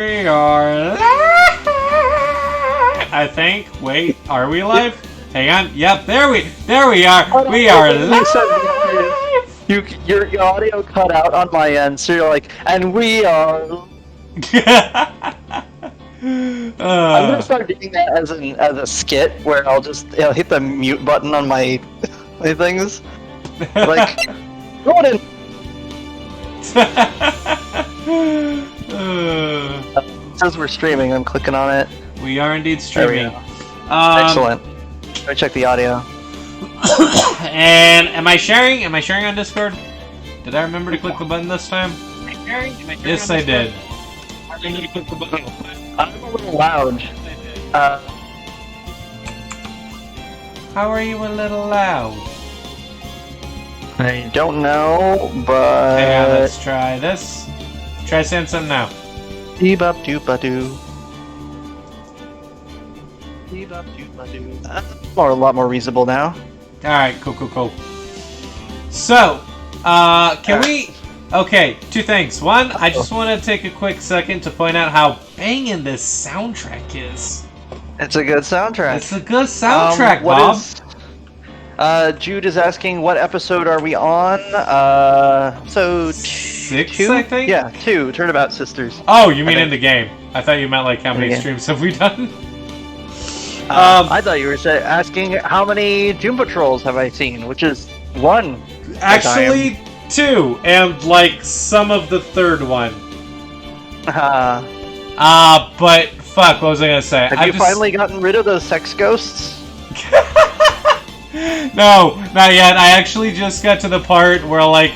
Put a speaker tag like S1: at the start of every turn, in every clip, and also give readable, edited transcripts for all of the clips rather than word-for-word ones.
S1: We are live! I think. Wait, are we live? Hang on. Yep, there we are. We are live!
S2: Your audio cut out on my end, so you're like, and we are. I'm gonna start doing that as a skit where I'll just hit the mute button on my things. Like, Gordon. It says we're streaming. I'm clicking on it.
S1: We are indeed streaming.
S2: Excellent. Let me check the audio.
S1: And am I sharing? Am I sharing on Discord? Did I remember to click the button this time?
S3: Am I sharing?
S1: Yes, I did.
S3: I need to click the button.
S2: I'm a little loud.
S1: How are you a little loud?
S2: I don't know, but.
S1: Hang on, let's try this. Try saying something now.
S2: Dee-bop-doop-a-doo. Or a lot more reasonable now.
S1: Alright, cool. So, can we... Okay, two things. One, I just want to take a quick second to point out how banging this soundtrack is.
S2: It's a good soundtrack.
S1: It's a good soundtrack, Bob.
S2: Jude is asking, what episode are we on? So
S1: 6,
S2: two?
S1: I think?
S2: Yeah, 2. Turnabout Sisters.
S1: Oh, you mean in the game. I thought you meant like how many streams have we done?
S2: I thought you were asking how many Doom Patrols have I seen, which is 1.
S1: Actually, 2, and like some of the third one. But fuck, what was I gonna say?
S2: Have you finally gotten rid of those sex ghosts?
S1: No, not yet. I actually just got to the part where like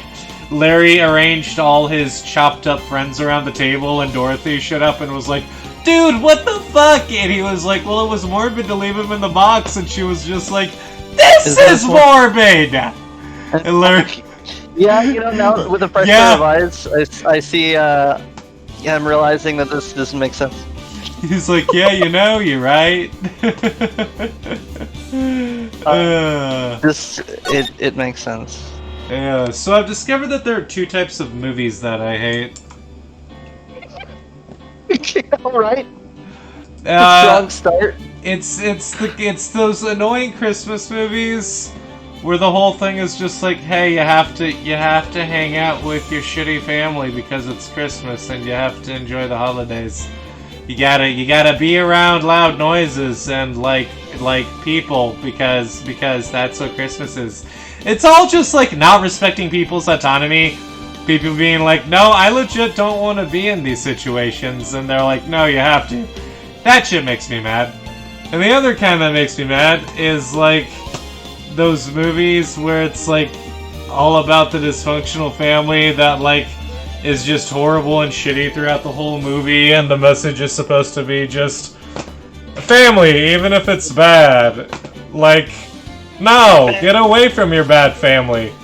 S1: Larry arranged all his chopped up friends around the table and Dorothy showed up and was like, dude, what the fuck? And he was like, well, it was morbid to leave him in the box, and she was just like, this is morbid! And Larry...
S2: Yeah, now with a fresh pair of eyes, I see, I'm realizing that this makes sense.
S1: He's like, yeah, you're right.
S2: It makes sense.
S1: Yeah, so I've discovered that there are 2 types of movies that I hate.
S2: Alright. Strong start.
S1: It's those annoying Christmas movies where the whole thing is just like, hey, you have to hang out with your shitty family because it's Christmas and you have to enjoy the holidays. You gotta be around loud noises and like people because that's what Christmas is. It's all just like not respecting people's autonomy. People being like, no, I legit don't want to be in these situations, and they're like, no, you have to. That shit makes me mad. And the other kind that makes me mad is like those movies where it's like all about the dysfunctional family that like is just horrible and shitty throughout the whole movie, and the message is supposed to be just family, even if it's bad. Like, no, get away from your bad family.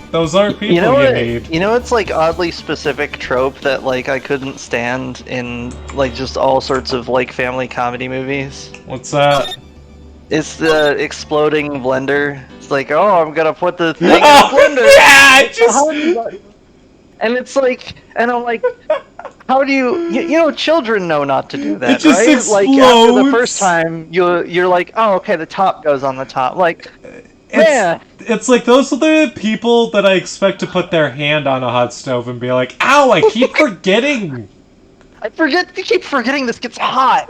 S1: Those aren't people you need.
S2: It's like oddly specific trope that like I couldn't stand in like just all sorts of like family comedy movies.
S1: What's that?
S2: It's the exploding blender. It's like, oh, I'm gonna put the thing in the blender.
S1: Yeah,
S2: and it's like, and I'm like, how do you children know not to do that,
S1: it just
S2: right?
S1: explodes.
S2: Like after the first time, you're like, oh, okay, the top goes on the top. Like, man.
S1: It's like those are the people that I expect to put their hand on a hot stove and be like, ow, I keep forgetting.
S2: You keep forgetting this gets hot.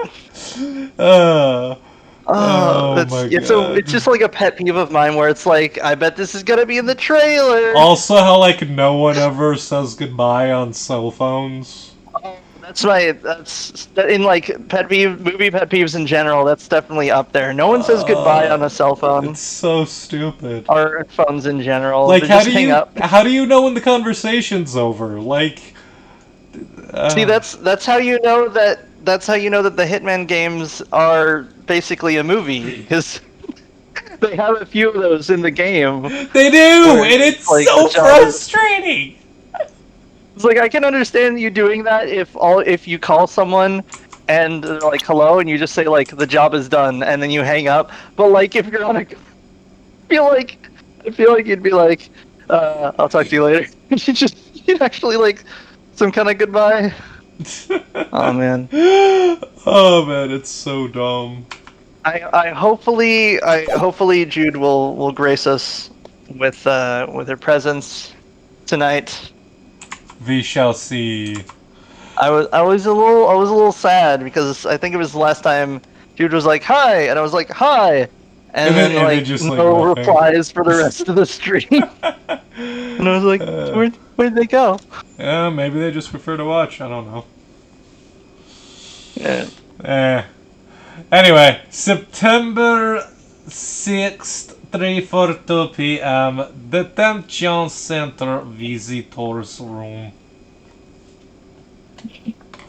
S2: It's just like a pet peeve of mine where it's like, I bet this is gonna be in the trailer.
S1: Also, how like no one ever says goodbye on cell phones.
S2: That's in like movie pet peeves in general. That's definitely up there. No one says goodbye on a cell phone.
S1: It's so stupid.
S2: Or phones in general.
S1: Like, how do you know when the conversation's over? Like,
S2: see, that's how you know that. That's how you know that the Hitman games are basically a movie, because they have a few of those in the game.
S1: They do, and it's like, so frustrating.
S2: It's like, I can understand you doing that if you call someone and they're like hello and you just say like the job is done and then you hang up. But like if you're on I feel like you'd be like, I'll talk to you later. You'd actually like some kind of goodbye. Oh man.
S1: Oh man, it's so dumb.
S2: I hopefully Jude will grace us with her presence tonight.
S1: We shall see.
S2: I was a little sad because I think it was the last time Jude was like hi, and I was like hi, and then
S1: And they
S2: like
S1: just like
S2: no
S1: nothing.
S2: replies for the rest of the stream, and I was like where'd they go?
S1: Yeah, maybe they just prefer to watch. I don't know.
S2: Yeah.
S1: Anyway, September 6th, 3:42 p.m. Detention Center Visitors Room.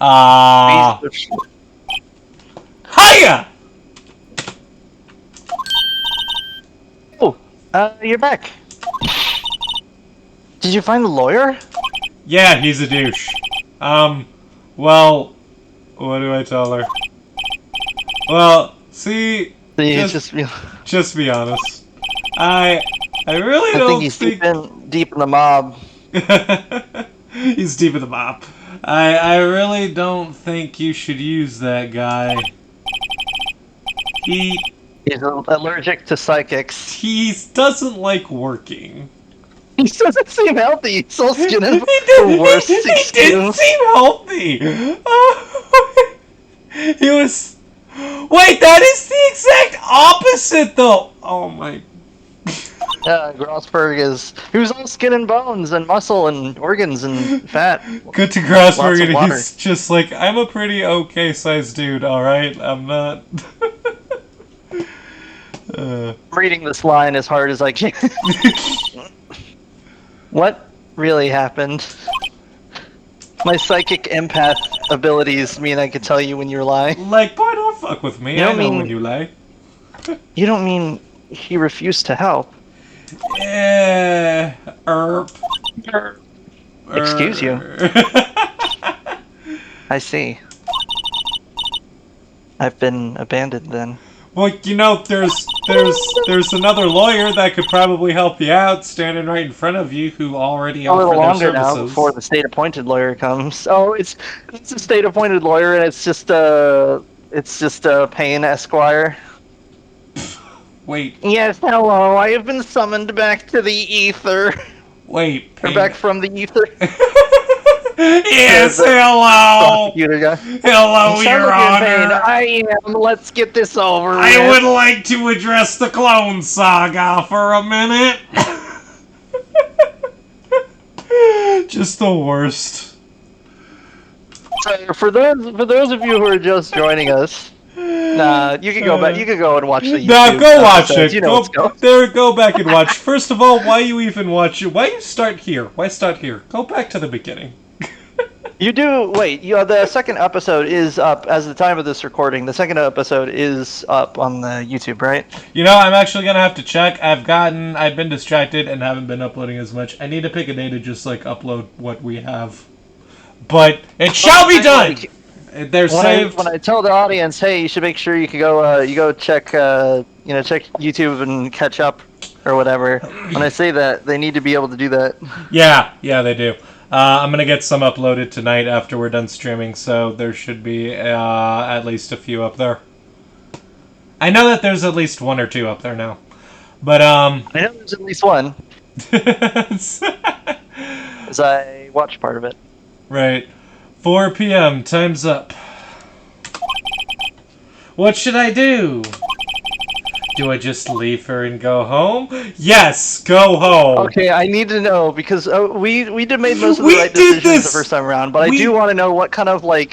S1: Hiya!
S2: Oh, you're back. Did you find the lawyer?
S1: Yeah, he's a douche. Well, what do I tell her? Well, see, just be honest. I really
S2: I
S1: don't
S2: think he's deep in the mob.
S1: He's deep in the mop. I really don't think you should use that guy. He's
S2: allergic to psychics.
S1: He doesn't like working.
S2: He doesn't seem healthy. He's all skin and
S1: He didn't seem healthy. He was. Wait, that is the exact opposite, though. Oh my.
S2: Yeah, Grossberg he was all skin and bones and muscle and organs and fat.
S1: Good to Grossberg, and he's just like, I'm a pretty okay sized dude, alright? I'm not.
S2: Reading this line as hard as I can. What really happened? My psychic empath abilities mean I can tell you when you're lying.
S1: Like, boy, don't fuck with me. I know when you lie.
S2: You don't mean he refused to help?
S1: Yeah.
S2: Excuse you. I see. I've been abandoned then.
S1: Well, you know, there's another lawyer that could probably help you out, standing right in front of you, who already offered their services. A little longer now
S2: before the state-appointed lawyer comes. Oh, it's a state-appointed lawyer, and it's just a Payne Esquire.
S1: Wait.
S2: Yes, hello. I have been summoned back to the ether.
S1: Wait.
S2: Payne. Or back from the ether.
S1: Yes, hello. Hello, Your Honor.
S2: I am. Let's get this over with.
S1: I would like to address the Clone Saga for a minute. Just the worst.
S2: So for those of you who are just joining us, you can go back. You can go and watch the YouTube.
S1: No, go watch it.
S2: You know
S1: go back and watch. First of all, why you even watch it? Why you start here? Why start here? Go back to the beginning.
S2: You do wait. The second episode is up as the time of this recording. The second episode is up on the YouTube, right?
S1: You know, I'm actually gonna have to check. I've been distracted and haven't been uploading as much. I need to pick a day to just like upload what we have. But it shall be done. They're saved.
S2: When I tell the audience, hey, you should make sure you can go check check YouTube and catch up or whatever. When I say that, they need to be able to do that.
S1: Yeah, they do. I'm gonna get some uploaded tonight after we're done streaming, so there should be at least a few up there. I know that there's at least one or two up there now, but
S2: I know there's at least one. As I watched part of it.
S1: Right. 4 p.m. Time's up. What should I do? Do I just leave her and go home? Yes, go home.
S2: Okay, I need to know because we did make most of the right decisions the first time around, but I do want to know what kind of
S1: we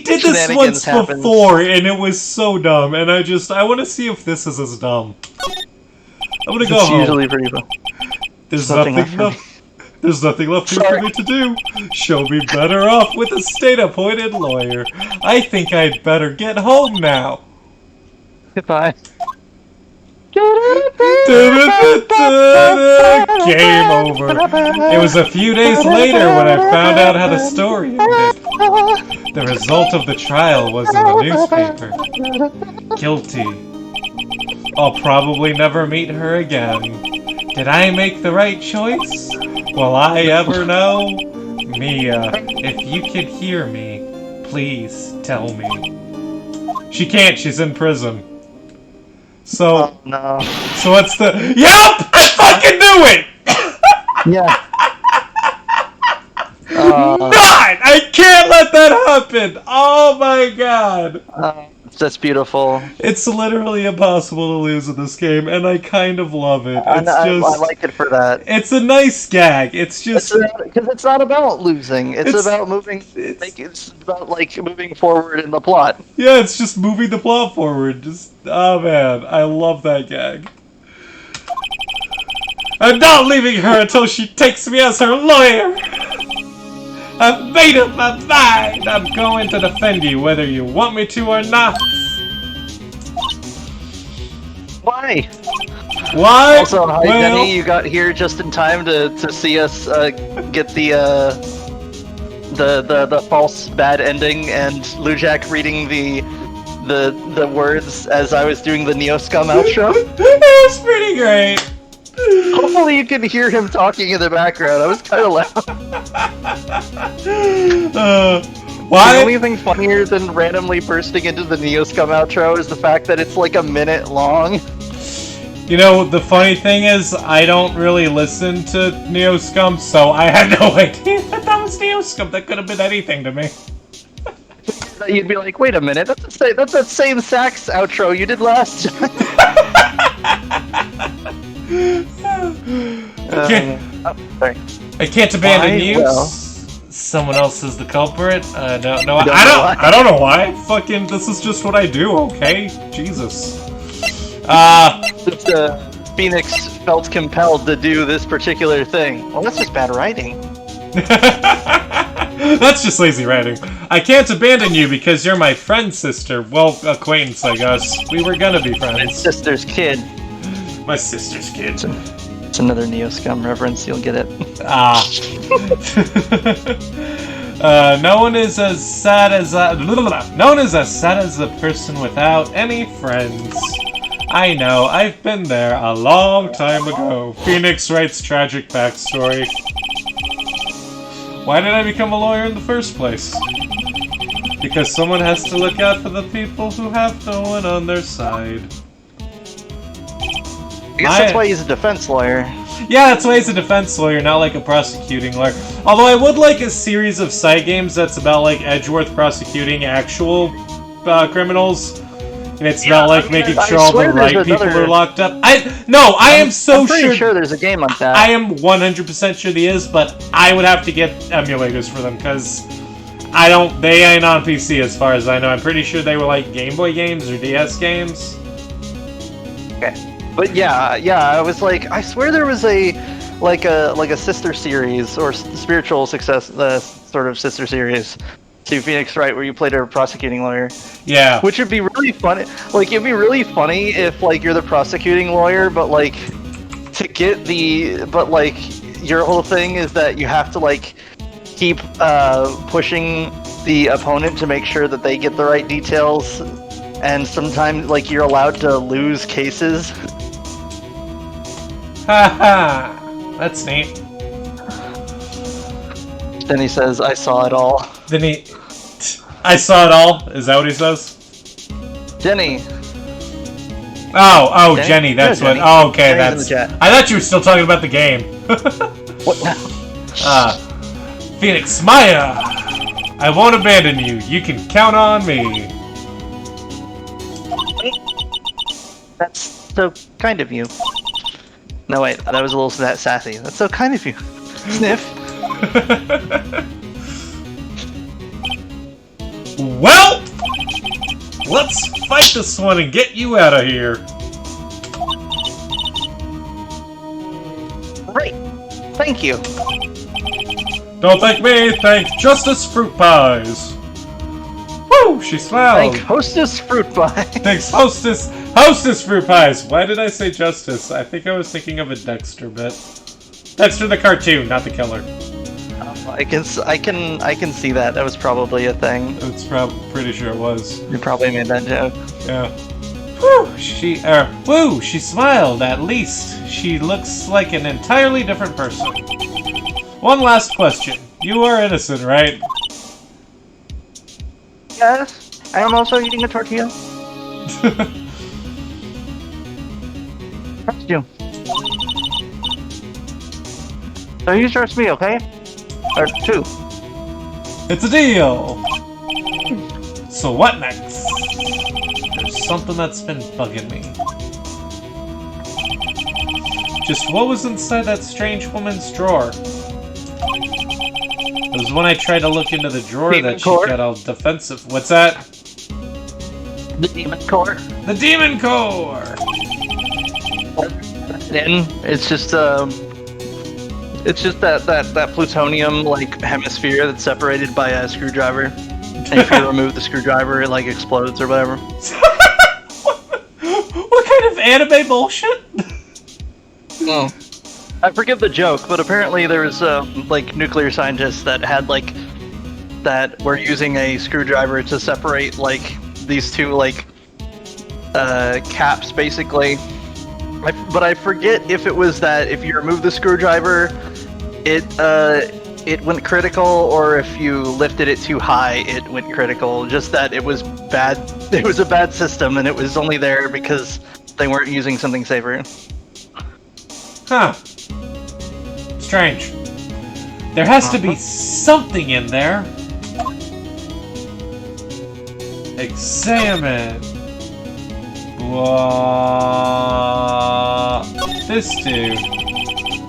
S1: did this once before and it was so dumb, and I want to see if this is as dumb. I'm gonna go home.
S2: It's usually pretty fun.
S1: There's nothing left here for me to do. She'll be better off with a state-appointed lawyer. I think I'd better get home now.
S2: Goodbye.
S1: Game over. It was a few days later when I found out how the story ended. The result of the trial was in the newspaper. Guilty. I'll probably never meet her again. Did I make the right choice? Will I ever know? Mia, if you could hear me, Please tell me. She can't. She's in prison. So.
S2: Oh, no.
S1: So what's the? Yup! I fucking knew it.
S2: Yeah.
S1: Not! I can't let that happen! Oh my god!
S2: That's beautiful.
S1: It's literally impossible to lose in this game, and I kind of love it.
S2: I
S1: It's
S2: like it for that.
S1: It's a nice gag. It's just...
S2: Because it's not about losing. It's about moving... It's about, like, moving forward in the plot.
S1: Yeah, it's just moving the plot forward. Just... Oh man, I love that gag. I'm not leaving her until she takes me as her lawyer! I've made up my mind! I'm going to defend you whether you want me to or not!
S2: Why?
S1: Why?
S2: Also, hi
S1: Well,
S2: Denny, you got here just in time to see us get the false bad ending and Lujak reading the words as I was doing the Neoscum outro.
S1: It was pretty great!
S2: Hopefully you can hear him talking in the background. I was kind of loud.
S1: Why?
S2: The only thing funnier than randomly bursting into the Neoscum outro is the fact that it's like a minute long.
S1: You know, the funny thing is, I don't really listen to Neoscum, so I had no idea that was Neoscum. That could have been anything to me.
S2: You'd be like, wait a minute, that's that same sax outro you did last time. Sorry.
S1: I can't abandon you.
S2: Well.
S1: Someone else is the culprit. No,
S2: I
S1: I don't know why. Fucking, this is just what I do. Okay, Jesus.
S2: Phoenix felt compelled to do this particular thing. Well, that's just bad writing.
S1: That's just lazy writing. I can't abandon you because you're my friend's sister. Well, acquaintance, I guess. We were gonna be
S2: My
S1: friends.
S2: sister's kid.
S1: My sister's kid.
S2: It's another Neoscum reference, you'll get it.
S1: No one is as sad as no one is as sad as a person without any friends. I know, I've been there a long time ago. Phoenix Wright's tragic backstory. Why did I become a lawyer in the first place? Because someone has to look out for the people who have no one on their side.
S2: I guess that's why he's a defense lawyer.
S1: Yeah, that's why he's a defense lawyer, not like a prosecuting lawyer. Although I would like a series of side games that's about like Edgeworth prosecuting actual criminals. And it's not like making sure all the right people are locked up. I'm
S2: pretty sure there's a game like that.
S1: I am 100% sure there is, but I would have to get emulators for them because they ain't on PC as far as I know. I'm pretty sure they were like Game Boy games or DS games.
S2: Okay. But yeah, I was like, I swear there was a sister series or spiritual success, sort of sister series to Phoenix Wright where you played a prosecuting lawyer.
S1: Yeah.
S2: Which would be really funny. Like, it'd be really funny if like you're the prosecuting lawyer, but like your whole thing is that you have to like keep pushing the opponent to make sure that they get the right details, and sometimes like you're allowed to lose cases.
S1: Haha, that's neat.
S2: Then he says, "I saw it all."
S1: I saw it all? Is that what he says?
S2: Jenny.
S1: Oh, Jenny, that's
S2: Jenny.
S1: what. Oh, okay,
S2: Jenny's in
S1: that's.
S2: the chat.
S1: I thought you were still talking about the game.
S2: What now?
S1: Phoenix Maya! I won't abandon you. You can count on me.
S2: That's so kind of you. No, wait, that was a little sassy. That's so kind of you. Sniff.
S1: Well, let's fight this one and get you out of here.
S2: Great. Thank you.
S1: Don't thank me, thank Justice Fruit Pies. Woo! She smiled.
S2: Thank Hostess Fruit Pie.
S1: Thanks, Hostess Fruit Pies. Why did I say Justice? I think I was thinking of a Dexter bit. Dexter the cartoon, not the killer.
S2: I can see that. That was probably a thing.
S1: It's pretty sure it was.
S2: You probably made that joke.
S1: Yeah. Woo! She smiled. At least she looks like an entirely different person. One last question. You are innocent, right?
S2: Yes, I am also eating a tortilla. Trust you. So you trust me, okay? Or two.
S1: It's a deal! So what next? There's something that's been bugging me. Just what was inside that strange woman's drawer? It was when I tried to look into the drawer
S2: Demon
S1: that she
S2: core?
S1: got all defensive. What's that?
S2: The demon core.
S1: The demon core!
S2: Then it's just that plutonium like hemisphere that's separated by a screwdriver. And if you remove the screwdriver, it like explodes or whatever.
S1: What kind of anime bullshit?
S2: Oh. I forget the joke, but apparently there was like nuclear scientists that had that were using a screwdriver to separate like these two like caps basically. But I forget if it was that if you remove the screwdriver, it went critical, or if you lifted it too high, it went critical. Just that it was bad. It was a bad system, and it was only there because they weren't using something safer.
S1: Huh. Strange. There has to be something in there. Examine. Whoa. This dude.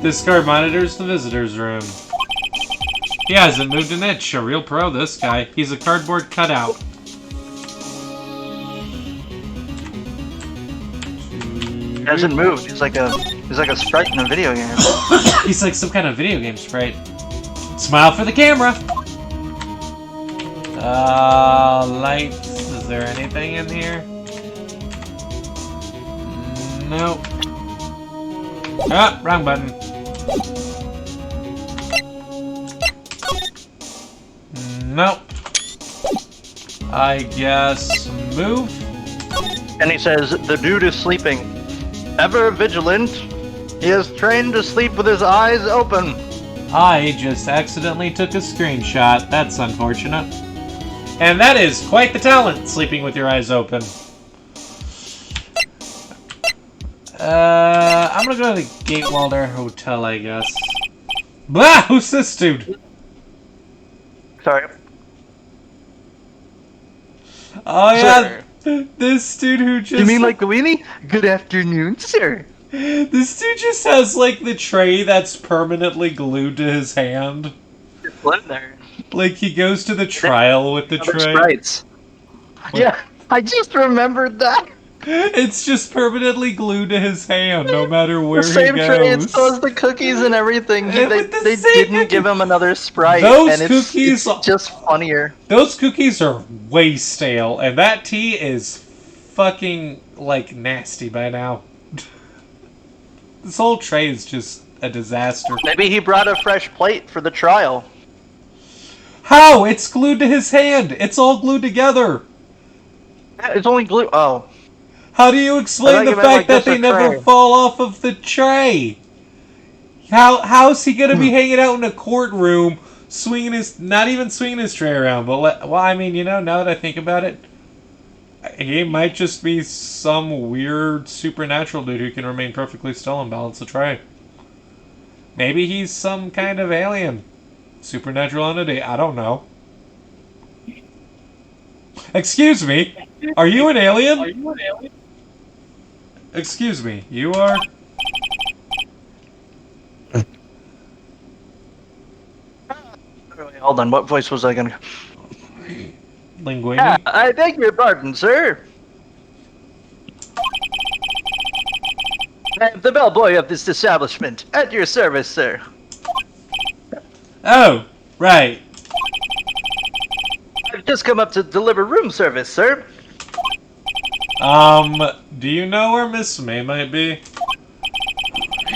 S1: This card monitors the visitor's room. He hasn't moved an inch. A real pro, this guy. He's a cardboard cutout.
S2: He hasn't moved. He's like a sprite in a video game.
S1: He's like some kind of video game sprite. Smile for the camera. Lights. Is there anything in here? Nope. Ah, wrong button. Nope. I guess move.
S2: And he says, the dude is sleeping. Ever vigilant, he is trained to sleep with his eyes open.
S1: I just accidentally took a screenshot. That's unfortunate. And that is quite the talent, sleeping with your eyes open. I'm gonna go to the Gatewalder Hotel, I guess. Blah! Who's this dude?
S2: Sorry.
S1: Oh yeah,
S2: Sir.
S1: this dude who just...
S2: You mean like the weenie? Good afternoon, sir.
S1: This dude just has like the tray that's permanently glued to his hand.
S2: What in there?
S1: Like he goes to the trial with the tray.
S2: Sprites. Yeah, I just remembered that.
S1: It's just permanently glued to his hand, no matter where
S2: The same
S1: he goes.
S2: tray, it stores the cookies and everything.
S1: And
S2: They
S1: with the
S2: they
S1: same
S2: didn't
S1: cookie-
S2: give him another Sprite,
S1: Those
S2: and it's
S1: cookies-
S2: just funnier.
S1: Those cookies are way stale, and that tea is fucking, like, nasty by now. This whole tray is just a disaster.
S2: Maybe he brought a fresh plate for the trial.
S1: How? It's glued to his hand! It's all glued together!
S2: It's only glue. Oh.
S1: How do you explain
S2: I
S1: the
S2: think it
S1: fact
S2: meant like
S1: that
S2: just
S1: they
S2: a
S1: never
S2: tray.
S1: fall off of the tray? How's he gonna be hanging out in a courtroom, swinging his, not even swinging his tray around, but well, I mean, you know, now that I think about it, he might just be some weird supernatural dude who can remain perfectly still and balance the tray. Maybe he's some kind of alien, supernatural entity. I don't know. Excuse me, are you an alien?
S3: Are you an alien?
S1: Excuse me, you are?
S2: Hold on, what voice was I gonna?
S1: Linguini?
S2: Yeah, I beg your pardon, sir. I am the bellboy of this establishment. At your service, sir.
S1: Oh, right.
S2: I've just come up to deliver room service, sir.
S1: Do you know where Miss May might be?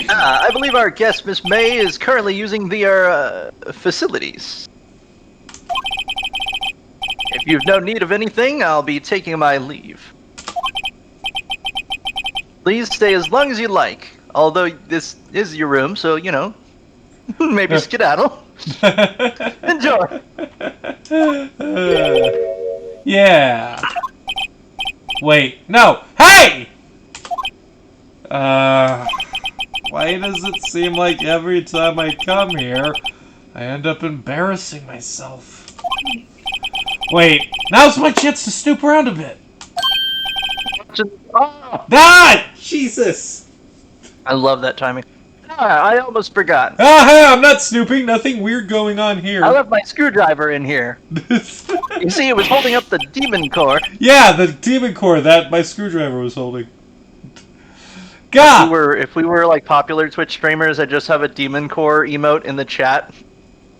S2: I believe our guest, Miss May, is currently using the facilities. If you've no need of anything, I'll be taking my leave. Please stay as long as you like. Although this is your room, so, you know, maybe skedaddle. Enjoy.
S1: Yeah. Wait, no. Hey! Why does it seem like every time I come here, I end up embarrassing myself? Wait, now's my chance to snoop around a bit.
S2: Oh,
S1: Ah! Jesus!
S2: I love that timing. Ah, I almost forgot.
S1: Ah, hey, I'm not snooping. Nothing weird going on here.
S2: I left my screwdriver in here. You see, it was holding up the demon core.
S1: Yeah, the demon core that my screwdriver was holding. God!
S2: If we were like popular Twitch streamers, I'd just have a demon core emote in the chat.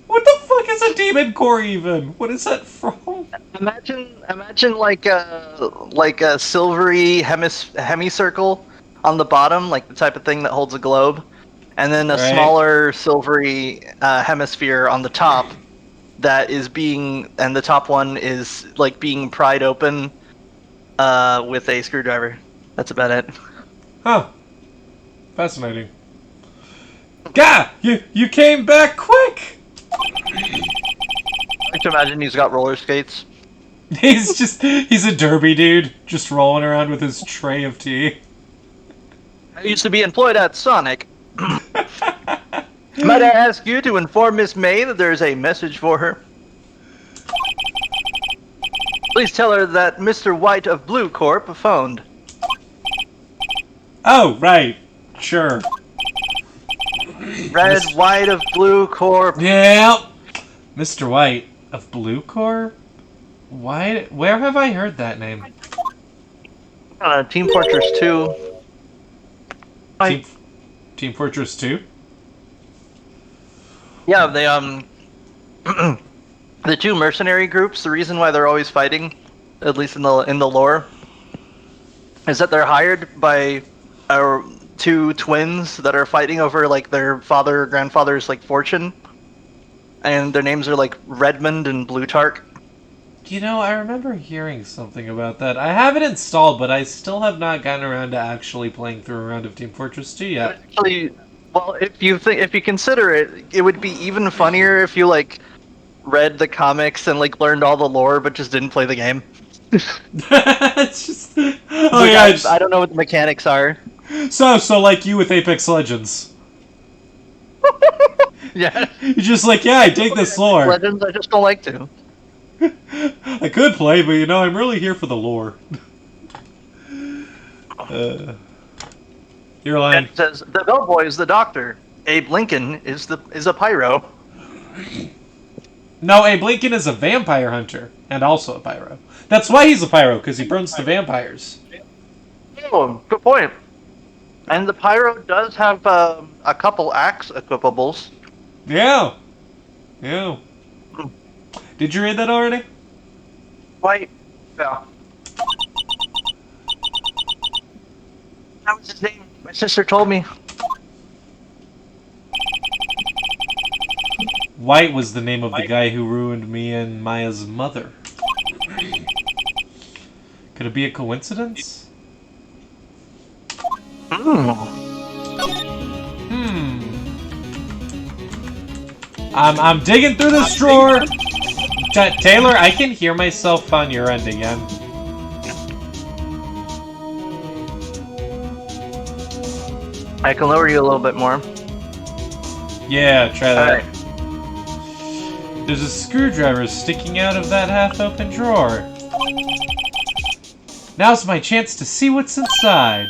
S1: What the fuck is a demon core even? What is that from?
S2: Imagine like a silvery hemicircle on the bottom, like the type of thing that holds a globe, and then a
S1: Right.
S2: smaller silvery hemisphere on the top that is and the top one is like being pried open with a screwdriver. That's about it.
S1: Huh. Fascinating. God! You came back quick!
S2: I like to imagine he's got roller skates.
S1: He's a derby dude, just rolling around with his tray of tea.
S2: I used to be employed at Sonic. Might I ask you to inform Miss May that there's a message for her? Please tell her that Mr. White of Blue Corp phoned.
S1: Oh, right. Sure.
S2: Red, White of Blue Corp.
S1: Yeah. Mr. White of Blue Core? Why? Where have I heard that name?
S2: Team Fortress 2.
S1: Team Fortress 2?
S2: Yeah, they the two mercenary groups. The reason why they're always fighting, at least in the lore, is that they're hired by two twins that are fighting over like their father or grandfather's like fortune, and their names are like Redmond and Blutarch.
S1: You know, I remember hearing something about that. I have it installed, but I still have not gotten around to actually playing through a round of Team Fortress 2 yet.
S2: Actually, well, if you consider it, it would be even funnier if you like read the comics and like learned all the lore, but just didn't play the game.
S1: It's just... Oh
S2: Like,
S1: yeah,
S2: I don't know what the mechanics are.
S1: so like you with Apex Legends.
S2: Yeah,
S1: You're just like, yeah, I dig this lore.
S2: Legends, I just don't like to.
S1: I could play, but you know, I'm really here for the lore. Your
S2: And
S1: line.
S2: it says the bellboy is the doctor. Abe Lincoln is a pyro.
S1: No, Abe Lincoln is a vampire hunter, and also a pyro. That's why he's a pyro, because he burns the vampires.
S2: Oh, good point. And the pyro does have a couple axe equipables.
S1: Yeah. Yeah. Did you read that already?
S2: White. Yeah. That was his name. My sister told me.
S1: White was the name of the guy who ruined me and Maya's mother. Could it be a coincidence? I'm digging through this drawer. Taylor, I can hear myself on your end again.
S2: I can lower you a little bit more.
S1: Yeah, try that.
S2: Alright.
S1: There's a screwdriver sticking out of that half-open drawer. Now's my chance to see what's inside.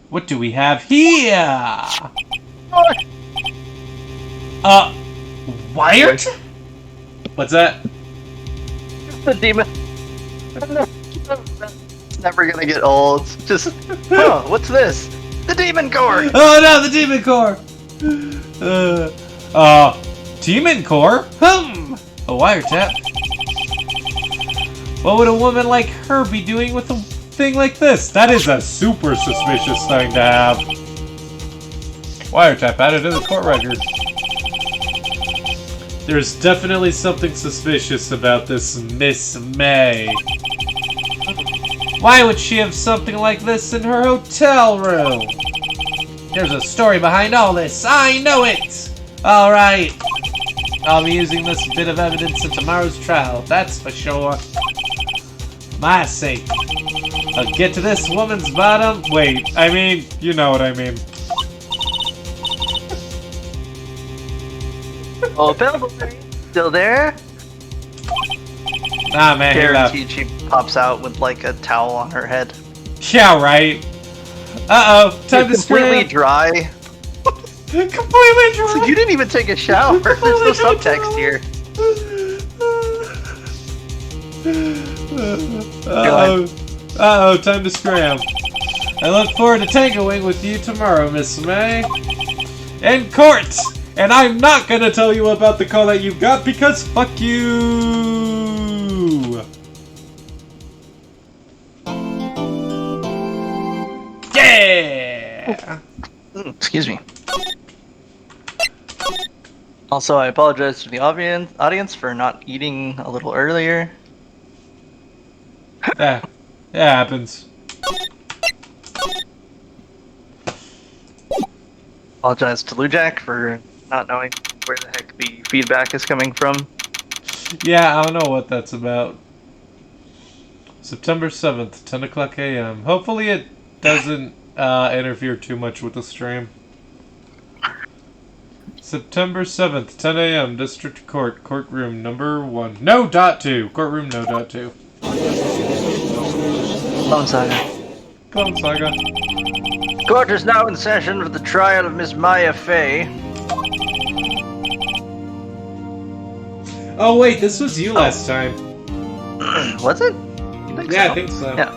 S1: What do we have here? Wired? What's that?
S2: The demon. It's never gonna get old. It's just, what's this? The demon core.
S1: Oh no, the demon core! Demon core? A wiretap. What would a woman like her be doing with a thing like this? That is a super suspicious thing to have. Wiretap added to the court record. There's definitely something suspicious about this Miss May. Why would she have something like this in her hotel room? There's a story behind all this. I know it! Alright. I'll be using this bit of evidence in tomorrow's trial, that's for sure. My sake. I'll get to this woman's bottom. Wait, I mean, you know what I mean.
S2: Oh, Bill, still there?
S1: Nah, man, he left.
S2: Guaranteed she pops out with like a towel on her head.
S1: Yeah, right. Uh-oh, time to
S2: Completely
S1: scream.
S2: dry.
S1: Completely dry.
S2: You didn't even take a shower. There's no subtext here.
S1: Uh-oh, time to scram. I look forward to tangoing with you tomorrow, Miss May. In court! And I'm not gonna tell you about the call that you got because fuck you! Yeah!
S2: Excuse me. Also, I apologize to the audience for not eating a little earlier.
S1: Yeah, it happens.
S2: Apologize to Lujack for not knowing where the heck the feedback is coming from.
S1: Yeah, I don't know what that's about. September 7th, 10 o'clock a.m. Hopefully it doesn't interfere too much with the stream. September 7th, 10 a.m. District Court, courtroom number 1. No, dot 2. Courtroom no, dot 2.
S2: Clone Saga.
S1: Clone Saga.
S2: Court is now in session for the trial of Miss Maya Fey.
S1: Oh wait, this was you last time.
S2: Was it?
S1: Yeah, I think so.
S2: Yeah.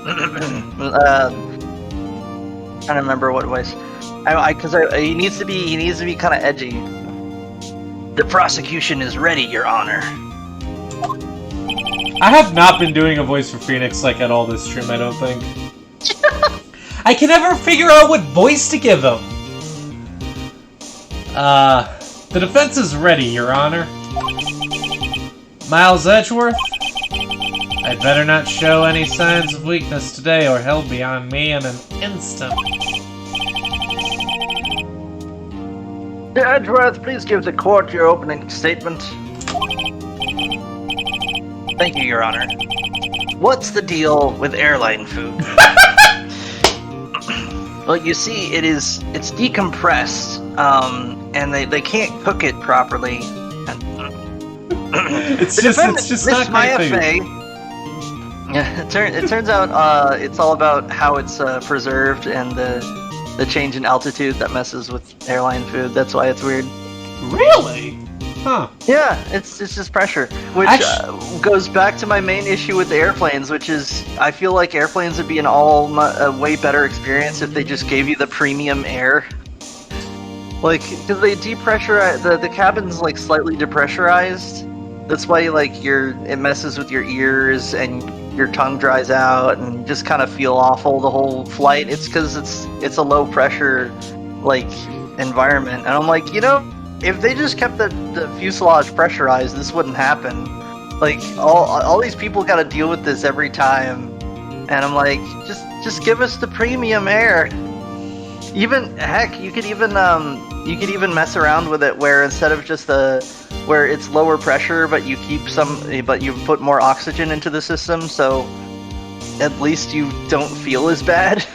S2: Trying to remember what it was. Because he needs to be kind of edgy. The prosecution is ready, Your Honor.
S1: I have not been doing a voice for Phoenix like at all this stream, I don't think. I can never figure out what voice to give him. The defense is ready, Your Honor. Miles Edgeworth? I'd better not show any signs of weakness today or he'll be on me in an instant.
S2: Edgeworth, please give the court your opening statement. Thank you, Your Honor. What's the deal with airline food? Well, you see, it's decompressed, and they can't cook it properly.
S1: It's just not
S2: Maya
S1: great
S2: Fey. Yeah, it turns out it's all about how it's preserved and the change in altitude that messes with airline food. That's why it's weird.
S1: Really? Huh.
S2: Yeah, it's just pressure, which goes back to my main issue with the airplanes, which is I feel like airplanes would be a way better experience if they just gave you the premium air. Like, because they depressurize, the cabin's like slightly depressurized. That's why it messes with your ears and your tongue dries out and you just kind of feel awful the whole flight. It's because it's a low pressure environment, and I'm like, if they just kept the fuselage pressurized, this wouldn't happen. Like all these people got to deal with this every time, and I'm like, just give us the premium air. Even heck, you could even mess around with it where instead of just where it's lower pressure, but you put more oxygen into the system, so at least you don't feel as bad.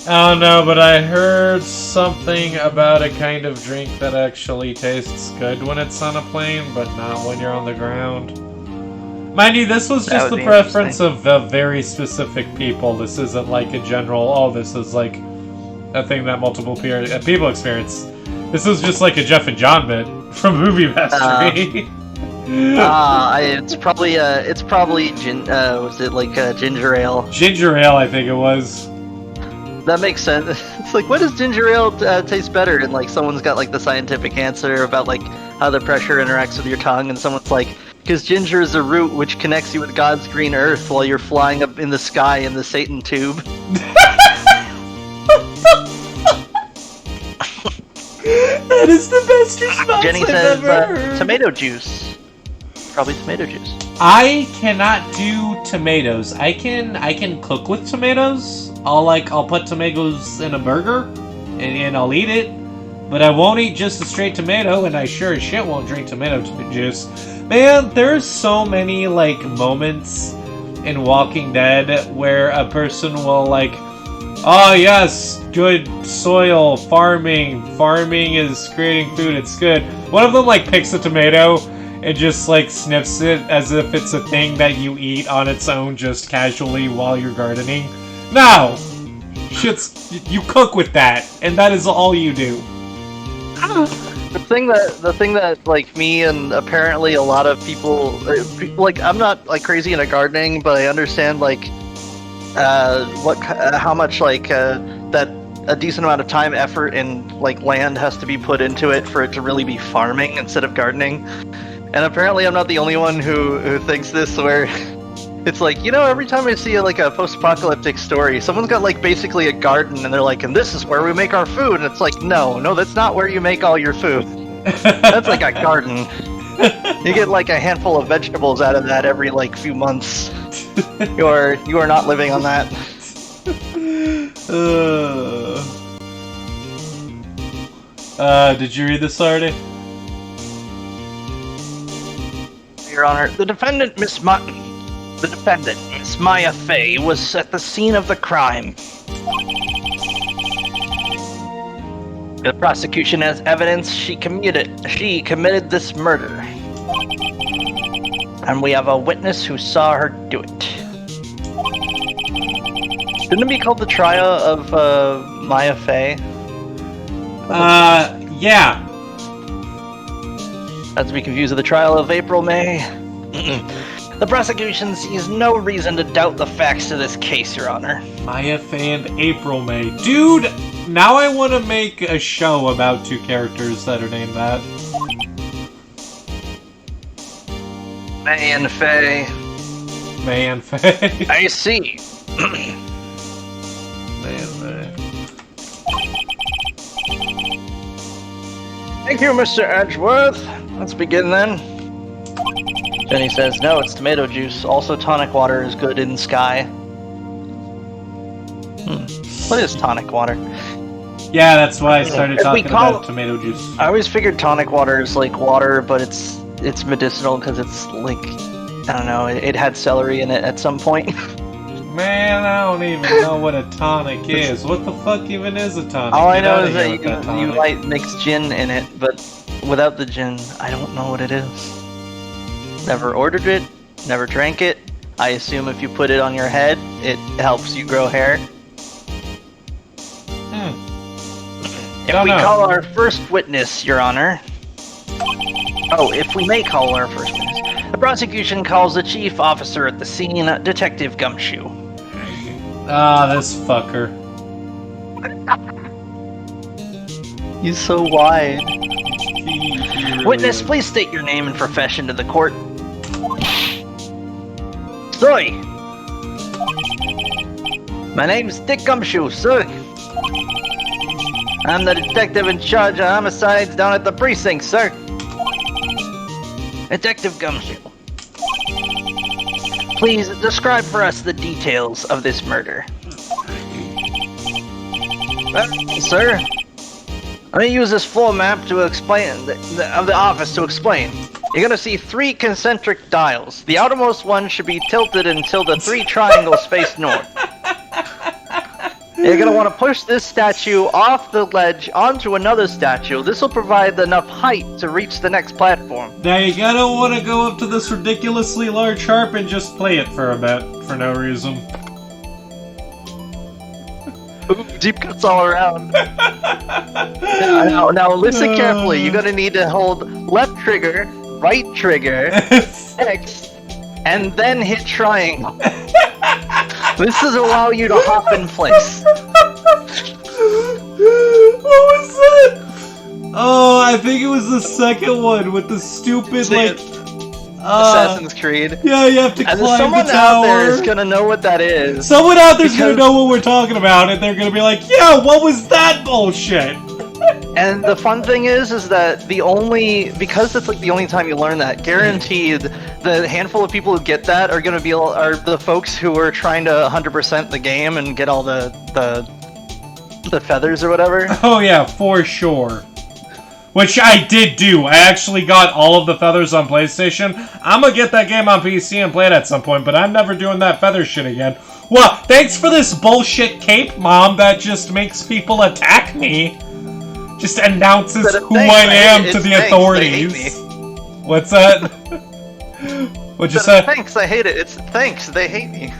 S1: I don't know, but I heard something about a kind of drink that actually tastes good when it's on a plane, but not when you're on the ground. Mind you, this was just the preference of very specific people. This isn't like a general, this is like a thing that multiple people experience. This is just like a Jeff and John bit from Movie Mastery.
S2: It's probably was it like ginger ale?
S1: Ginger ale, I think it was.
S2: That makes sense. It's like, what does ginger ale taste better? And like someone's got like the scientific answer about like how the pressure interacts with your tongue, and someone's like, because ginger is a root which connects you with God's green earth while you're flying up in the sky in the Satan tube.
S1: That is the best response
S2: Jenny
S1: I've
S2: says
S1: ever heard.
S2: tomato juice. Probably tomato juice.
S1: I cannot do tomatoes. I can cook with tomatoes. I'll put tomatoes in a burger and I'll eat it. but I won't eat just a straight tomato, and I sure as shit won't drink tomato juice. Man, there's so many, like, moments in Walking Dead where a person will, like, oh yes, good soil, farming is creating food, it's good. One of them, like, picks a tomato and just, like, sniffs it as if it's a thing that you eat on its own just casually while you're gardening. No! You cook with that, and that is all you do.
S2: The thing that like me and apparently a lot of people, like I'm not like crazy into gardening, but I understand like how much like that a decent amount of time, effort, and like land has to be put into it for it to really be farming instead of gardening. And apparently I'm not the only one who thinks this, where it's like, you know, every time I see like a post-apocalyptic story, someone's got like basically a garden and they're like, and this is where we make our food, and it's like, no, that's not where you make all your food. That's like a garden. You get like a handful of vegetables out of that every like few months. You are not living on that.
S1: Did you read this already?
S2: Your Honor, the defendant, Miss Maya Fey, was at the scene of the crime. The prosecution has evidence she committed this murder. And we have a witness who saw her do it. Shouldn't it be called the trial of Maya Fey?
S1: Yeah.
S2: Not to be confused with the trial of April May. The prosecution sees no reason to doubt the facts of this case, Your Honor.
S1: Maya Fey and April May. Dude, now I want to make a show about two characters that are named that.
S2: May and Fey.
S1: May and Fey.
S2: I see.
S1: May and Fey.
S2: Thank you, Mr. Edgeworth. Let's begin then. Jenny says, no, it's tomato juice. Also, tonic water is good in Sky. What is tonic water?
S1: Yeah, that's why I started talking about tomato juice.
S2: I always figured tonic water is like water, but it's medicinal because it's like, I don't know, it had celery in it at some point.
S1: Man, I don't even know what a tonic is. What the fuck even is a tonic?
S2: All I know is that you might mix gin in it, but without the gin, I don't know what it is. Never ordered it, never drank it. I assume if you put it on your head, it helps you grow hair. If we call our first witness, Your Honor. Oh, if we may call our first witness. The prosecution calls the chief officer at the scene, Detective Gumshoe.
S1: Ah, this fucker.
S2: He's so wide. Witness, please state your name and profession to the court. Soy! My name's Dick Gumshoe, sir. I'm the detective in charge of homicides down at the precinct, sir. Detective Gumshoe. Please describe for us the details of this murder. Sir, let me use this floor map to explain of the office to explain. You're gonna see 3 concentric dials. The outermost one should be tilted until the 3 triangles face north. You're gonna want to push this statue off the ledge onto another statue. This will provide enough height to reach the next platform.
S1: Now you gotta want to go up to this ridiculously large harp and just play it for a bit, for no reason.
S2: Deep cuts all around. Now listen carefully. You're gonna need to hold left trigger, right trigger, X, and then hit triangle. This does allow you to hop in place.
S1: What was that? Oh, I think it was the second one with the stupid, like...
S2: Assassin's Creed.
S1: Yeah, you have to climb the tower.
S2: Someone out there is gonna know what that is.
S1: Someone out there's gonna know what we're talking about, and they're gonna be like, yeah, what was that bullshit?
S2: And the fun thing is that because it's like the only time you learn that, guaranteed, the handful of people who get that are gonna be the folks who are trying to 100% the game and get all the feathers or whatever.
S1: Oh yeah, for sure. which I did do. I actually got all of the feathers on PlayStation. I'm gonna get that game on PC and play it at some point, but I'm never doing that feather shit again. Well, thanks for this bullshit cape, Mom, that just makes people attack me. Just announces who I am to the authorities. What's that? What'd you say?
S2: Thanks, I hate it. It's thanks, they hate me.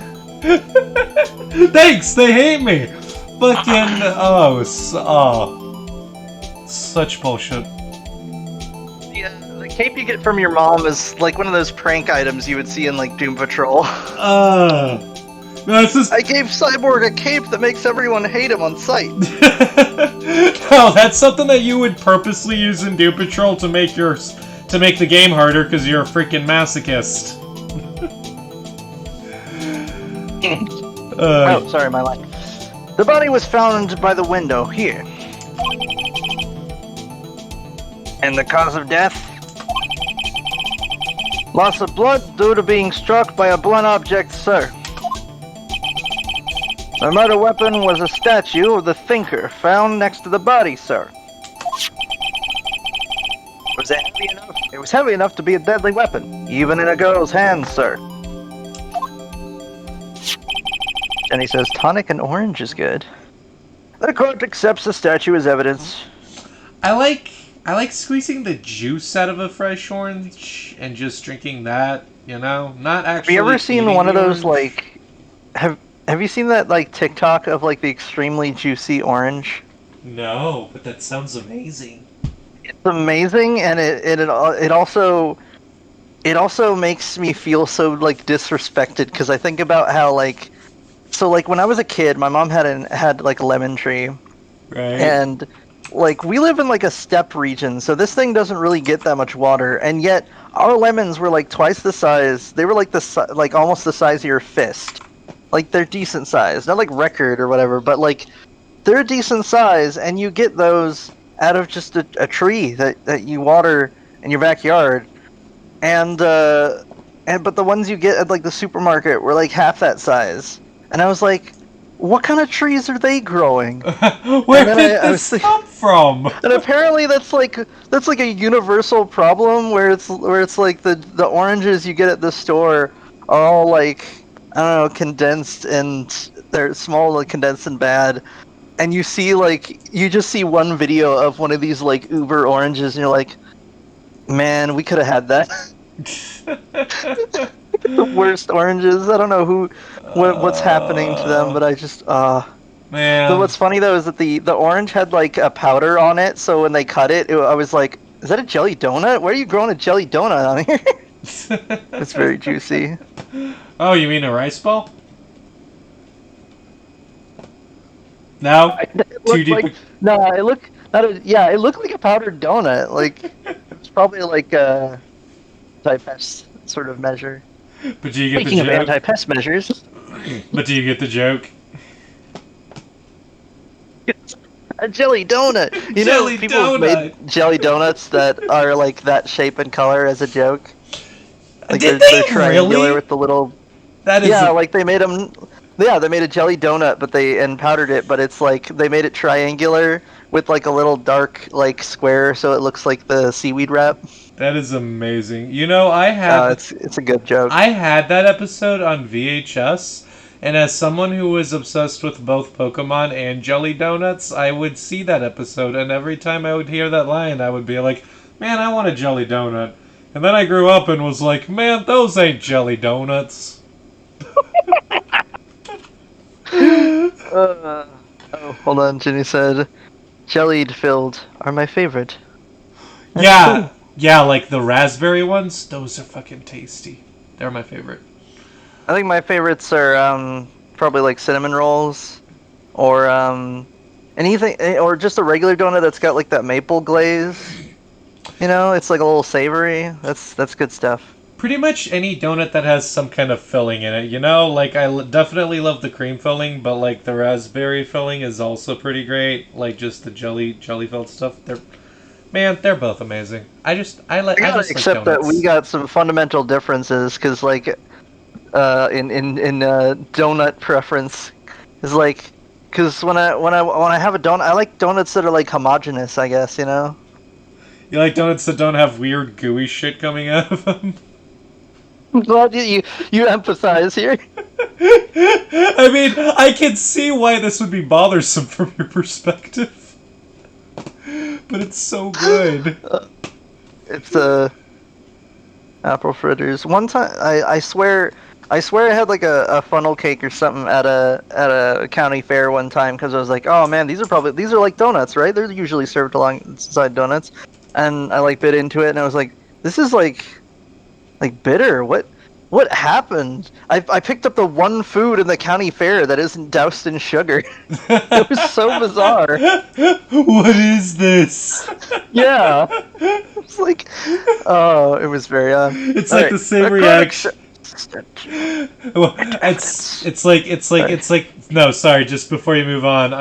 S1: Thanks, they hate me. Fucking such bullshit.
S2: Yeah, the cape you get from your mom is like one of those prank items you would see in like Doom Patrol.
S1: No, this is...
S2: I gave Cyborg a cape that makes everyone hate him on sight.
S1: No, that's something that you would purposely use in Doom Patrol to make the game harder because you're a freaking masochist.
S2: Oh, sorry, my line. The body was found by the window here. And the cause of death? Loss of blood due to being struck by a blunt object, sir. The murder weapon was a statue of the Thinker found next to the body, sir. Was it heavy enough? It was heavy enough to be a deadly weapon, even in a girl's hands, sir. And he says tonic and orange is good. The court accepts the statue as evidence.
S1: I like squeezing the juice out of a fresh orange and just drinking that, you know? Not actually.
S2: Have you ever seen one of those
S1: orange.
S2: like have you seen that like TikTok of like the extremely juicy orange?
S1: No, but that sounds amazing.
S2: It's amazing, and it also makes me feel so like disrespected because I think about how like when I was a kid, my mom had like a lemon tree,
S1: Right.
S2: and like we live in like a steppe region, so this thing doesn't really get that much water, and yet our lemons were like twice the size. They were like like almost the size of your fist. Like they're decent size, not like record or whatever, but like they're a decent size, and you get those out of just a tree that you water in your backyard, and but the ones you get at like the supermarket were like half that size, and I was like, what kind of trees are they growing?
S1: Where did this come from?
S2: And apparently that's like a universal problem where it's like the oranges you get at the store are all like, I don't know, condensed, and they're small, like condensed and bad. And you just see one video of one of these like uber oranges, and you're like, man, we could have had that. The worst oranges. I don't know what's happening to them, but I just
S1: Man.
S2: So what's funny though is that the orange had like a powder on it, so when they cut it, I was like, is that a jelly donut? Where are you growing a jelly donut on here? It's very juicy.
S1: Oh, you mean a rice ball? No? Too deep.
S2: It looked like a powdered donut. Like it's probably like a anti-pest sort of measure.
S1: But do you get
S2: Speaking
S1: the joke?
S2: of anti-pest measures.
S1: But do you get the joke?
S2: A jelly donut. You know, people have made jelly donuts that are like that shape and color as a joke. Like
S1: Did
S2: they're
S1: they
S2: triangular
S1: really?
S2: with the little.
S1: That is
S2: Like they made them. Yeah, they made a jelly donut, but and powdered it, but it's like they made it triangular with like a little dark like square, so it looks like the seaweed wrap.
S1: That is amazing. You know, I had
S2: it's a good joke.
S1: I had that episode on VHS, and as someone who was obsessed with both Pokemon and jelly donuts, I would see that episode, and every time I would hear that line, I would be like, man, I want a jelly donut. And then I grew up and was like, man, those ain't jelly donuts.
S2: Hold on, Ginny said, jellied filled are my favorite. That's
S1: Yeah,
S2: cool.
S1: yeah, like the raspberry ones, those are fucking tasty. They're my favorite.
S2: I think my favorites are probably like cinnamon rolls, or anything, or just a regular donut that's got like that maple glaze. You know, it's like a little savory. That's good stuff.
S1: Pretty much any donut that has some kind of filling in it, you know? Like, definitely love the cream filling, but, like, the raspberry filling is also pretty great. Like, just the jelly-filled stuff. They're both amazing. I just like
S2: Except that we got some fundamental differences, because, like, in donut preference, is like, because when I have a donut, I like donuts that are, like, homogeneous, I guess, you know?
S1: You like donuts that don't have weird gooey shit coming out of them?
S2: I'm glad you emphasize here.
S1: I mean, I can see why this would be bothersome from your perspective. But it's so good.
S2: It's apple fritters. One time, I swear I had like a funnel cake or something at a county fair one time because I was like, oh man, these are like donuts, right? They're usually served alongside donuts, and I like bit into it and I was like, this is like bitter. What happened? I picked up the one food in the county fair that isn't doused in sugar. It was so bizarre.
S1: What is this?
S2: Yeah. It's like, oh, it was very.
S1: It's like the same reaction. Well, it's like no, sorry, just before you move on,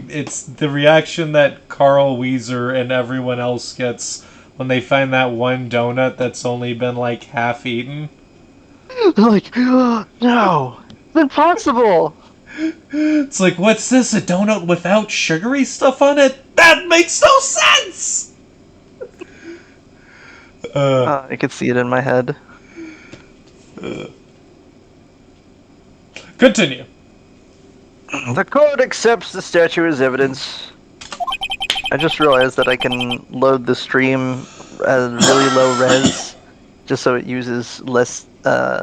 S1: it's the reaction that Carl Weezer and everyone else gets when they find that one donut that's only been like half eaten.
S2: They're like, oh, no, it's impossible.
S1: It's like, what's this? A donut without sugary stuff on it? That makes no sense.
S2: I could see it in my head.
S1: Continue.
S2: The court accepts the statue as evidence. I just realized that I can load the stream at really low res, just so it uses less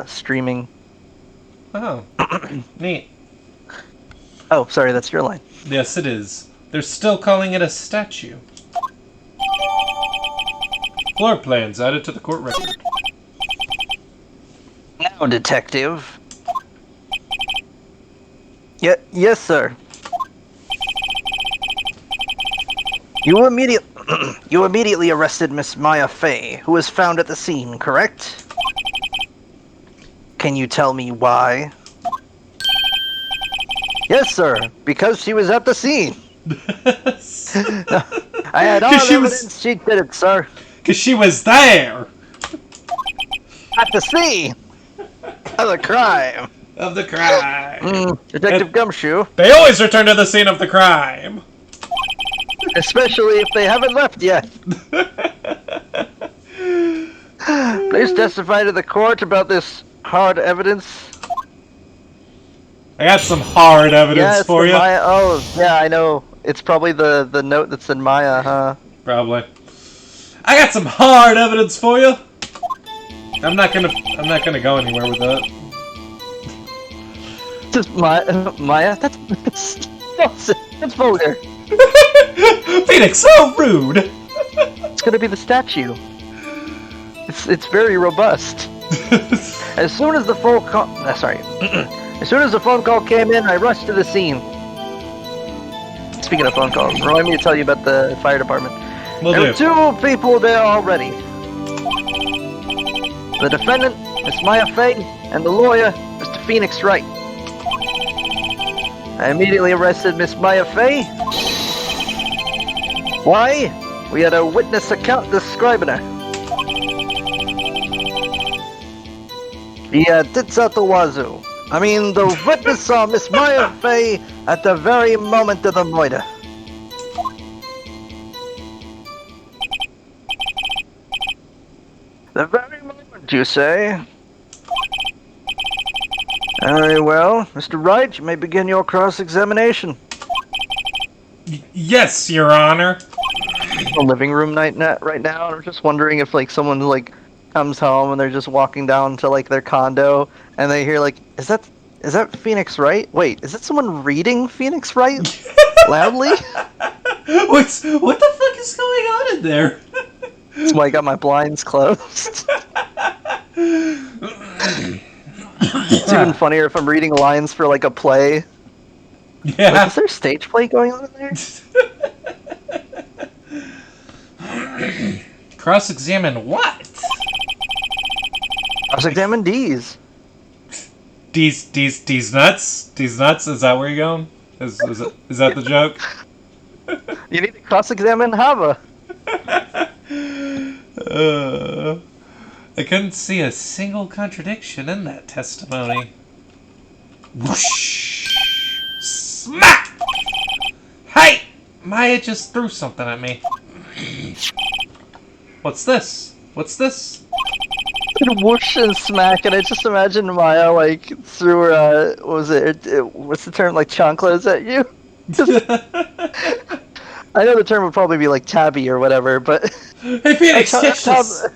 S2: streaming.
S1: Oh, neat.
S2: Oh, sorry, that's your line.
S1: Yes, it is. They're still calling it a statue. Floor plans added to the court record.
S2: Now, detective. Yes, sir. You immediately arrested Miss Maya Fey, who was found at the scene, correct? Can you tell me why? Yes, sir, because she was at the scene. I had all evidence she did it, sir.
S1: Because she was there!
S2: At the scene of the crime.
S1: Of the crime.
S2: Detective Gumshoe.
S1: They always return to the scene of the crime.
S2: Especially if they haven't left yet. Please testify to the court about this hard evidence.
S1: I got some hard evidence for you.
S2: Maya. Oh, yeah, I know. It's probably the note that's in Maya, huh?
S1: Probably. I got some hard evidence for you. I'm not gonna go anywhere with that.
S2: Just Maya. That's vulgar.
S1: Phoenix, so rude.
S2: It's gonna be the statue. It's very robust. As soon as the phone call, as soon as the phone call came in, I rushed to the scene. Speaking of phone calls, remind me to tell you about the fire department. There were two people there already. The defendant, Miss Maya Fey, and the lawyer, Mr. Phoenix Wright. I immediately arrested Miss Maya Fey. Why? We had a witness account describing her. Yeah, tits out the wazoo. I mean, the witness saw Miss Maya Fey at the very moment of the murder. The very moment, you say? Very well. Mr. Wright, you may begin your cross-examination.
S1: Yes, Your Honor.
S2: The living room right now, and I'm just wondering if, like, someone, like, comes home and they're just walking down to, like, their condo, and they hear, like, is that Phoenix Wright? Wait, is that someone reading Phoenix Wright loudly?
S1: What the fuck is going on in there?
S2: That's why I got my blinds closed. It's even funnier if I'm reading lines for, like, a play.
S1: Yeah.
S2: Like, is there a stage play going on in there?
S1: Cross-examine what?
S2: Cross-examine D's.
S1: D's nuts? D's nuts? Is that where you're going? Is that the joke?
S2: You need to cross-examine Hava.
S1: I couldn't see a single contradiction in that testimony. Whoosh! Smack! Hey! Maya just threw something at me. What's this? What's this?
S2: Whoosh and smack, and I just imagine Maya like threw her, what was what's the term, like chanclas at you? I know the term would probably be like tabby or whatever, but
S1: Hey Phoenix, catch this!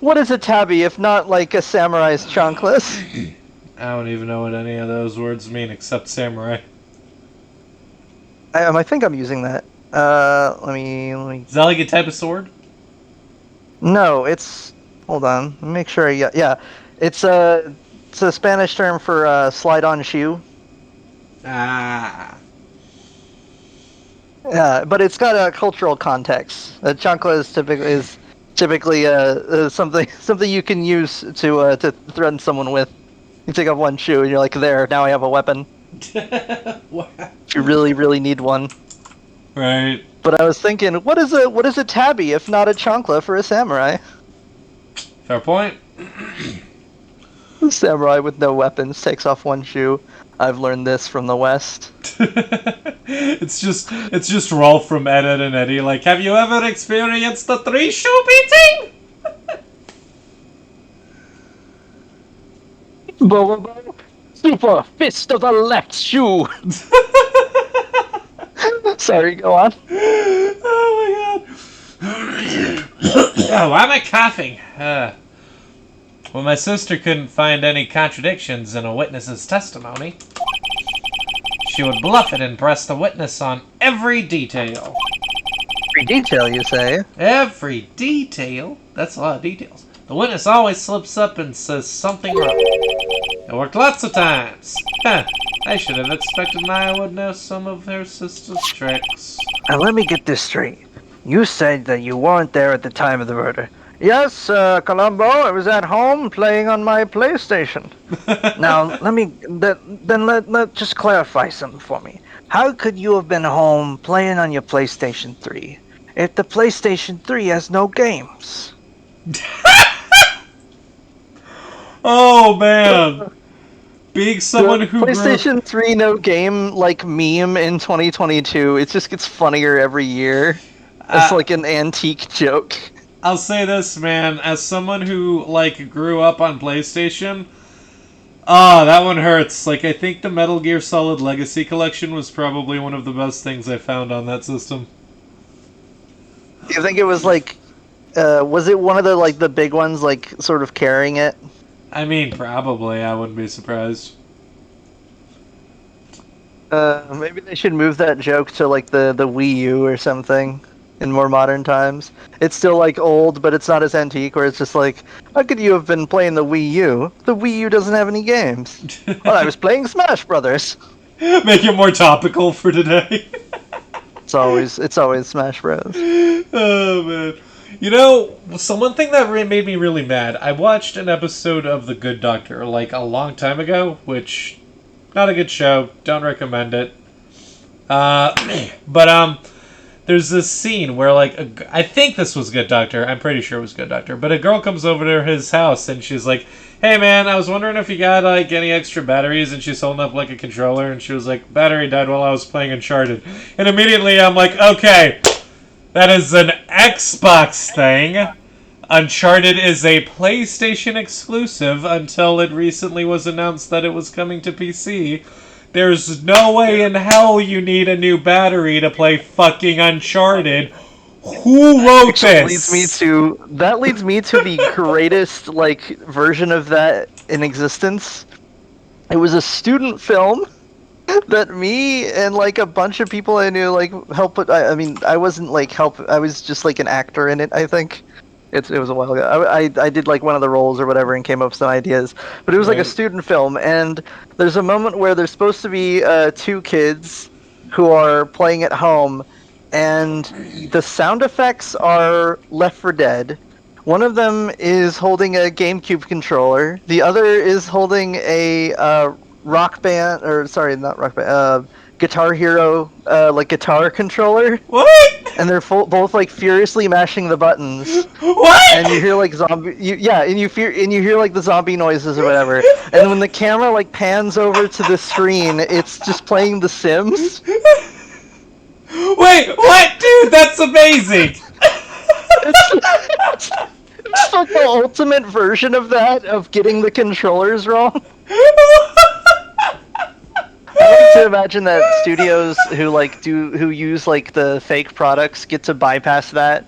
S2: what is a tabby if not like a samurai's chanclas?
S1: I don't even know what any of those words mean except samurai.
S2: I think I'm using that. Let me.
S1: Is that like a type of sword?
S2: No, it's. Hold on. Let me make sure. Yeah. It's a Spanish term for slide-on shoe.
S1: Ah.
S2: Yeah, but it's got a cultural context. A chancla is typically something you can use to threaten someone with. You take off one shoe and you're like, there, now I have a weapon.
S1: Wow.
S2: If you really, really need one.
S1: Right.
S2: But I was thinking, what is a tabby if not a chancla for a samurai?
S1: Fair point.
S2: A samurai with no weapons takes off one shoe. I've learned this from the West.
S1: it's just Rolf from Ed, Edd and Eddie. Like, have you ever experienced the 3-shoe beating?
S2: Bo, super fist of the left shoe. Sorry, go on.
S1: Oh my god. Oh, why am I coughing? Well, my sister couldn't find any contradictions in a witness's testimony. She would bluff it and press the witness on every detail.
S2: Every detail, you say?
S1: Every detail? That's a lot of details. The witness always slips up and says something wrong. It worked lots of times. I should have expected Maya would know some of her sister's tricks.
S2: Now let me get this straight. You said that you weren't there at the time of the murder. Yes, Columbo, I was at home playing on my PlayStation. Now, let just clarify something for me. How could you have been home playing on your PlayStation 3 if the PlayStation 3 has no games?
S1: Oh man, being someone who
S2: PlayStation 3 no game like meme in 2022, it just gets funnier every year. It's like an antique joke.
S1: I'll say this, man, as someone who like grew up on PlayStation, that one hurts. Like, I think the Metal Gear Solid Legacy Collection was probably one of the best things I found on that system.
S2: You think it was like, was it one of the like the big ones, like sort of carrying it?
S1: I mean, probably. I wouldn't be surprised.
S2: Maybe they should move that joke to like the Wii U or something in more modern times. It's still like old, but it's not as antique. Where it's just like, how could you have been playing the Wii U? The Wii U doesn't have any games. Well, I was playing Smash Brothers.
S1: Make it more topical for today.
S2: It's always Smash Bros.
S1: Oh man. You know, one thing that made me really mad, I watched an episode of The Good Doctor, like, a long time ago, which, not a good show, don't recommend it. But there's this scene where, like, I think this was Good Doctor, I'm pretty sure it was Good Doctor, but a girl comes over to his house, and she's like, hey man, I was wondering if you got, like, any extra batteries, and she's holding up, like, a controller, and she was like, battery died while I was playing Uncharted. And immediately I'm like, okay, that is an Xbox thing. Uncharted is a PlayStation exclusive until it recently was announced that it was coming to PC. There's no way in hell you need a new battery to play fucking Uncharted. Who wrote this?
S2: That leads me to the greatest like version of that in existence. It was a student film that me and like a bunch of people I knew like helped put. I mean, I wasn't like help. I was just like an actor in it. I think it was a while ago. I did like one of the roles or whatever and came up with some ideas. But it was like a student film, and there's a moment where there's supposed to be two kids who are playing at home, and the sound effects are Left 4 Dead. One of them is holding a GameCube controller. The other is holding a Rock Band, or sorry, not Rock Band, Guitar Hero, like guitar controller.
S1: What?
S2: And they're both like furiously mashing the buttons.
S1: What?
S2: And you hear like and you hear like the zombie noises or whatever. And when the camera like pans over to the screen, it's just playing The Sims.
S1: Wait, what, dude? That's amazing.
S2: It's like the ultimate version of that, of getting the controllers wrong. I like to imagine that studios who use like the fake products get to bypass that.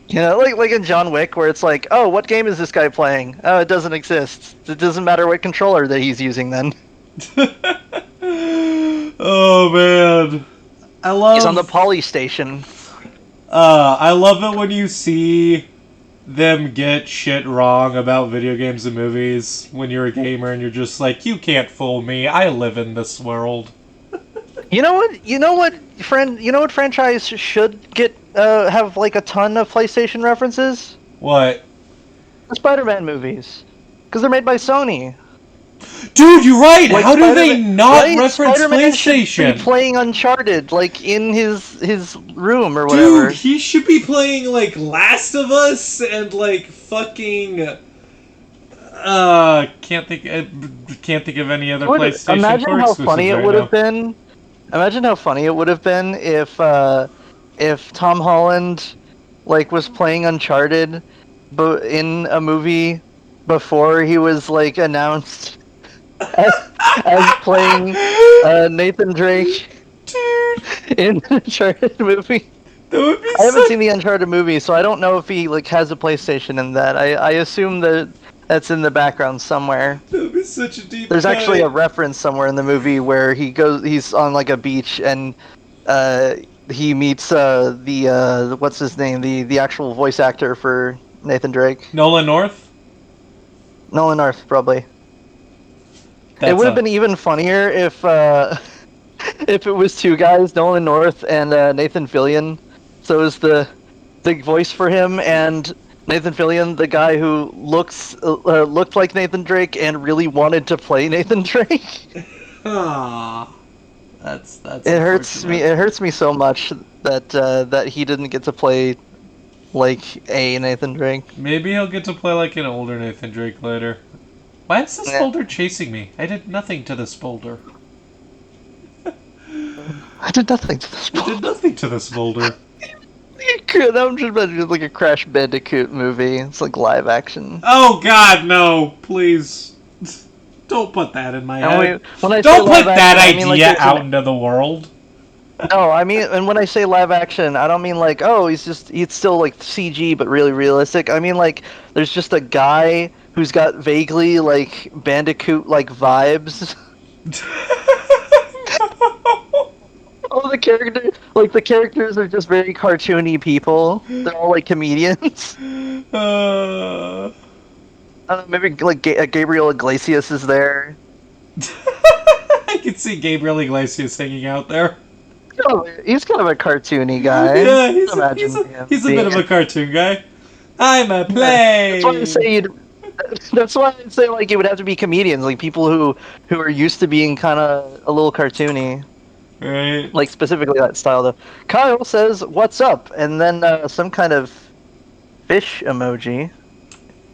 S2: You know, like in John Wick, where it's like, oh, what game is this guy playing? Oh, it doesn't exist. It doesn't matter what controller that he's using then.
S1: Oh man, I love.
S2: He's on the Poly Station.
S1: I love it when you see them get shit wrong about video games and movies when you're a gamer and you're just like, you can't fool me. I live in this world.
S2: You know what? You know what franchise should get have like a ton of PlayStation references?
S1: What?
S2: The Spider-Man movies, because they're made by Sony.
S1: Dude, you're right.
S2: Like
S1: How do they
S2: Spider-Man-
S1: not
S2: right?
S1: reference
S2: Spider-Man should
S1: PlayStation?
S2: be playing Uncharted, like in his room or whatever.
S1: Dude, he should be playing like Last of Us and like fucking. Can't think of any other PlayStation 4 exclusives right now.
S2: Imagine how funny it would have been if Tom Holland like was playing Uncharted, but in a movie before he was like announced as playing Nathan Drake
S1: Dude,
S2: in the Uncharted movie.
S1: that would be
S2: I haven't seen the Uncharted movie, so I don't know if he like has a PlayStation in that. I assume that that's in the background somewhere.
S1: That would be such a deep
S2: There's
S1: cut.
S2: actually a reference somewhere in the movie where he's on like a beach and he meets the what's his name, the actual voice actor for Nathan Drake.
S1: Nolan North?
S2: Nolan North, probably. It would have been even funnier if if it was two guys, Nolan North and Nathan Fillion. So it was the voice for him and Nathan Fillion, the guy who looked like Nathan Drake and really wanted to play Nathan Drake.
S1: Ah, that's.
S2: It hurts me. It hurts me so much that that he didn't get to play like a Nathan Drake.
S1: Maybe he'll get to play like an older Nathan Drake later. Why is this boulder chasing me? I did nothing to this boulder.
S2: I did nothing to this.
S1: I did nothing to this boulder.
S2: I'm just imagining like a Crash Bandicoot movie. It's like live action.
S1: Oh God, no! Please, don't put that in my head.
S2: When I say
S1: Don't
S2: live
S1: put that
S2: action, I mean, like,
S1: idea
S2: there's
S1: out
S2: an-
S1: into the world.
S2: No, I mean, and when I say live action, I don't mean like, oh, he's still like CG but really realistic. I mean like, there's just a guy who's got vaguely like Bandicoot like vibes. All the characters are just very cartoony people. They're all like comedians. I don't know, maybe like Gabriel Iglesias is there.
S1: I can see Gabriel Iglesias hanging out there.
S2: Oh, he's kind of a cartoony guy.
S1: Yeah, he's a bit of a cartoon guy. I'm a play.
S2: That's why I say like it would have to be comedians, like people who are used to being kind of a little cartoony.
S1: Right.
S2: Like specifically that style though. Kyle says, "What's up?" and then some kind of fish emoji.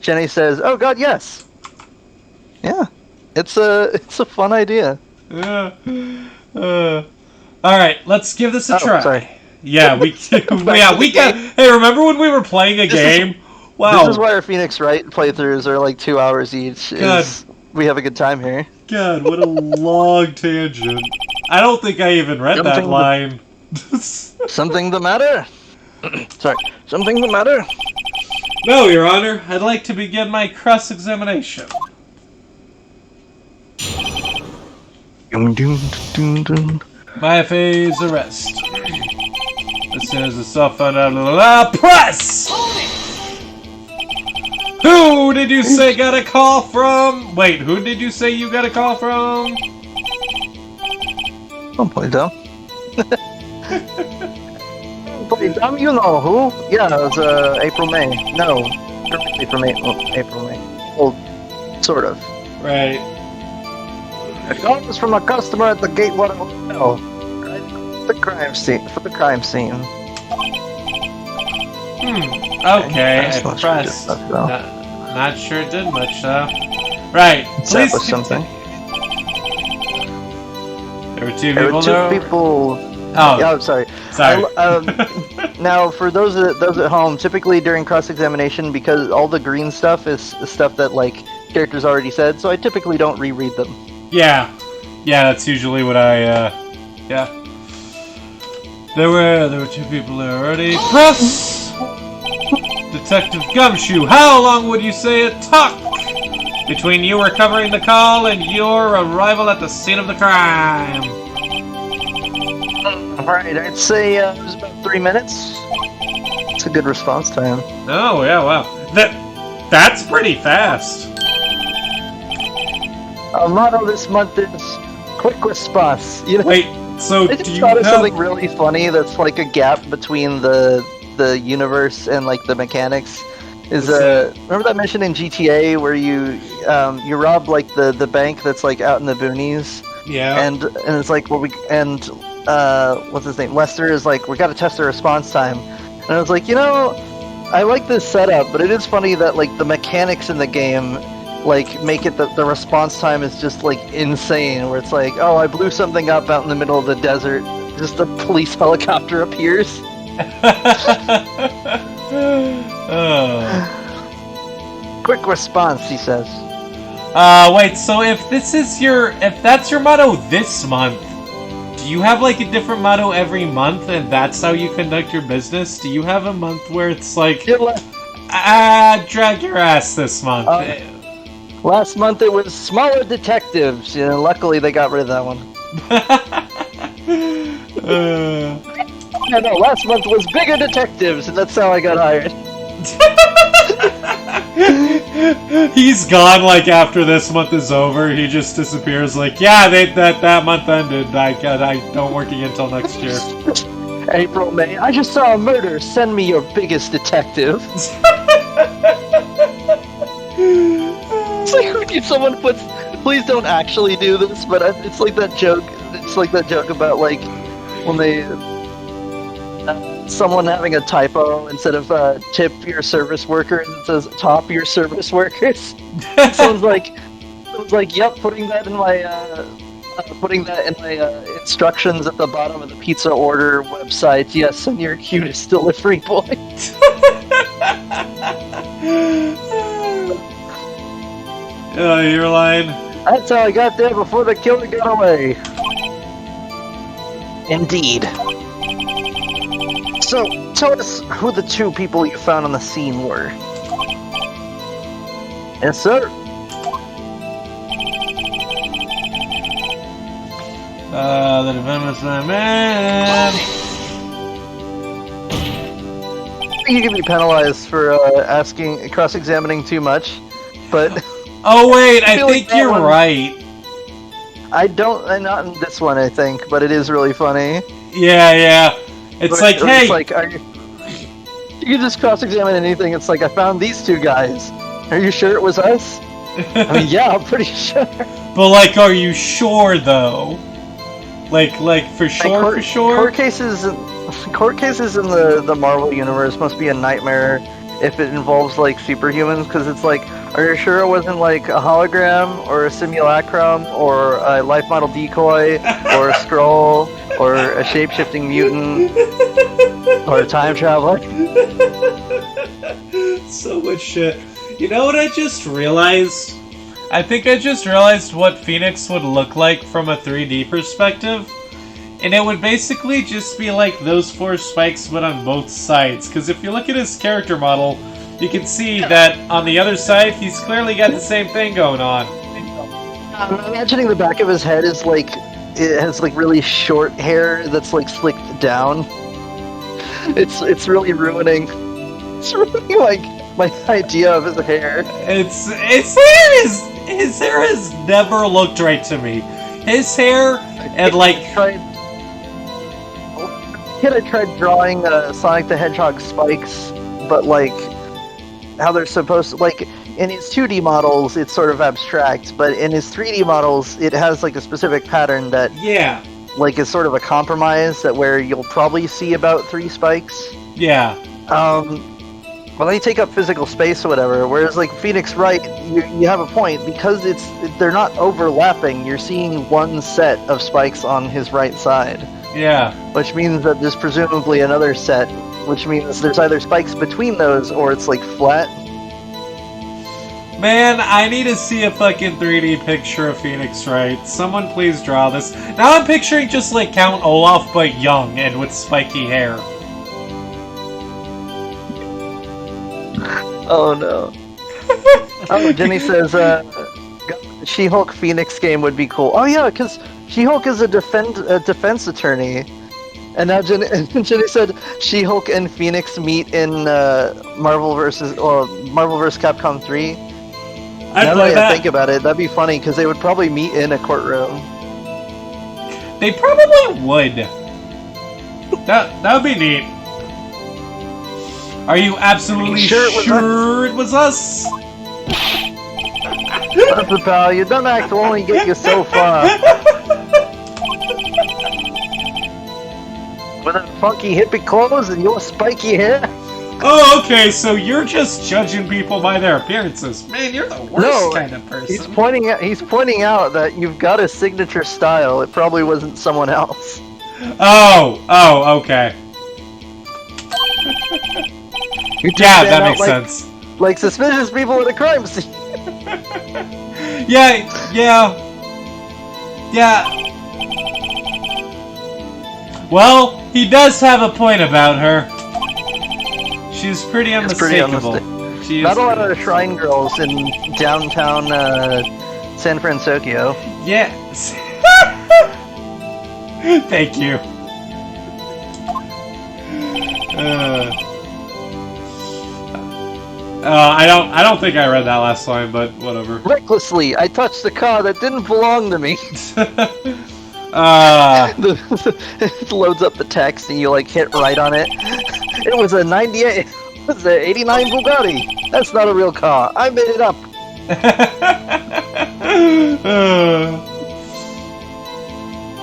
S2: Jenny says, "Oh God, yes." Yeah, it's a fun idea.
S1: Yeah. All right, let's give this a try.
S2: Sorry.
S1: Yeah, we got. Hey, remember when we were playing a game? Wow.
S2: This is why our Phoenix Wright playthroughs are like 2 hours each. We have a good time here.
S1: God, what a long tangent. I don't think I even read that line.
S2: Something the matter? Sorry, something the matter?
S1: No, Your Honor. I'd like to begin my cross-examination. My phase arrest. As soon as it's off, press! Who did you say got a call from? Wait, who did you say you got a call from?
S2: Don't play dumb. Play dumb, you know who? Yeah, it was April, May. No, April, May. Oh, April, May. Well, sort of.
S1: Right.
S2: A call was from a customer at the Gateway Hotel. Right? The crime scene. For the crime scene.
S1: Okay,
S2: That's
S1: I
S2: not sure it did
S1: pressed.
S2: much, though.
S1: Not sure it did much, though. Right.
S2: That
S1: Please
S2: was something.
S1: There were two
S2: There
S1: people.
S2: were two people
S1: Oh,
S2: Yeah, I'm sorry.
S1: sorry.
S2: Now, for those at home, typically during cross-examination, because all the green stuff is stuff that like characters already said, so I typically don't reread them.
S1: Yeah, that's usually what I. Yeah. There were two people there already. Press! Detective Gumshoe, how long would you say it took between you recovering the call and your arrival at the scene of the crime?
S2: Alright, I'd say it was about 3 minutes. It's a good response time.
S1: Oh, yeah, wow. That's pretty fast.
S2: Our motto this month is quick response. You know,
S1: Wait, so
S2: I
S1: do
S2: just
S1: you
S2: thought of
S1: have...
S2: something really funny that's like a gap between the universe and like the mechanics. Is remember that mission in GTA where you rob like the bank that's like out in the boonies?
S1: Yeah.
S2: And it's like what's his name? Lester is like, we got to test the response time. And I was like, I like this setup, but it is funny that like the mechanics in the game like make it that the response time is just like insane, where it's like, oh, I blew something up out in the middle of the desert, just a police helicopter appears.
S1: Oh.
S2: Quick response, he says.
S1: Wait, so if that's your motto this month, do you have like a different motto every month and that's how you conduct your business? Do you have a month where it's like, drag your ass this month?
S2: Last month it was smaller detectives, luckily they got rid of that one. No, last month was bigger detectives, and that's how I got hired.
S1: He's gone like after this month is over. He just disappears like, yeah, that month ended. I don't work again until next year.
S2: April, May, I just saw a murder. Send me your biggest detective. It's like when someone puts, please don't actually do this, but it's like that joke. It's like that joke about like when they someone having a typo instead of tip your service workers, it says top your service workers. someone's like, yep, putting that in my instructions at the bottom of the pizza order website. Yes, and your cutest delivery boy.
S1: You're lying.
S2: That's how I got there before the killer got away. Indeed. So, tell us who the two people you found on the scene were. Yes, sir.
S1: The defendant's man.
S2: You can be penalized for cross-examining too much, but...
S1: Oh wait, I think
S2: like
S1: you're right.
S2: Not in this one, I think, but it is really funny.
S1: Yeah. It's like, hey...
S2: It's like, you can just cross-examine anything. It's like, I found these two guys. Are you sure it was us? I mean, yeah, I'm pretty sure.
S1: But, like, are you sure, though? Like, for sure, for sure?
S2: Court cases in the Marvel Universe must be a nightmare if it involves, like, superhumans, because it's like, are you sure it wasn't, like, a hologram, or a simulacrum, or a life model decoy, or a scroll, or a shape-shifting mutant, or a time traveler?
S1: So much shit. You know what I just realized? I think I just realized what Phoenix would look like from a 3D perspective. And it would basically just be like those 4 spikes but on both sides. Because if you look at his character model, you can see that on the other side, he's clearly got the same thing going on.
S2: I'm imagining the back of his head is like, it has like really short hair that's like slicked down. It's really ruining. It's ruining like my idea of his hair.
S1: His hair has never looked right to me. His hair and like
S2: I tried drawing Sonic the Hedgehog spikes, but like how they're supposed to, like in his 2D models it's sort of abstract, but in his 3D models it has like a specific pattern that like is sort of a compromise that where you'll probably see about 3 spikes.
S1: Yeah.
S2: Well, they take up physical space or whatever, whereas like Phoenix Wright, you have a point, because they're not overlapping, you're seeing one set of spikes on his right side.
S1: Yeah.
S2: which means that there's presumably another set, which means there's either spikes between those or it's like flat.
S1: Man, I need to see a fucking 3D picture of Phoenix Wright. Someone please draw this. Now I'm picturing just like Count Olaf, but young and with spiky hair.
S2: Oh no. Oh, Jenny says, She-Hulk Phoenix game would be cool. Oh yeah, because She-Hulk is a defense attorney. And now Jenny said She-Hulk and Phoenix meet in Marvel vs. Capcom 3.
S1: I'd
S2: Now
S1: play
S2: that I
S1: that.
S2: think about it, that'd be funny because they would probably meet in a courtroom.
S1: They probably would. That would be neat. Are you absolutely sure it was us?
S2: Listen, pal, your dumb act will only get you so far. With a funky hippie clothes and your spiky hair.
S1: Oh, okay, so you're just judging people by their appearances. Man, you're the worst
S2: No,
S1: kind of person.
S2: He's pointing out that you've got a signature style. It probably wasn't someone else.
S1: Oh, okay. Yeah, that makes sense.
S2: Like suspicious people at a crime scene.
S1: Yeah. Well, he does have a point about her. She's pretty unmistakable. She is
S2: Not a lot
S1: pretty-
S2: of shrine girls in downtown San Francisco.
S1: Yes. Thank you. I don't think I read that last line, but whatever.
S2: Recklessly, I touched the car that didn't belong to me. It loads up the text and you like hit right on it. It was a 98. It was an 89 Bugatti. That's not a real car. I made it up.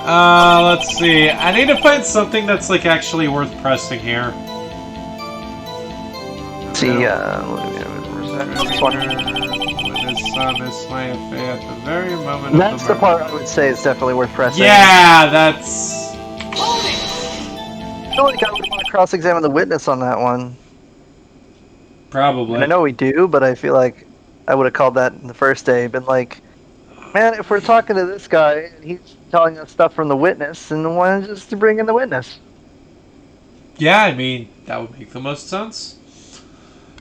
S1: Let's see. I need to find something that's like actually worth pressing here.
S2: Let's see, this one.
S1: With his son is slaying at the very moment.
S2: That's the part I would say is definitely worth pressing.
S1: Yeah, that's.
S2: I feel like I would want to cross-examine the witness on that one.
S1: Probably.
S2: And I know we do, but I feel like I would have called that in the first day. Been like, man, if we're talking to this guy and he's telling us stuff from the witness, then why not just bring in the witness?
S1: Yeah, I mean, that would make the most sense.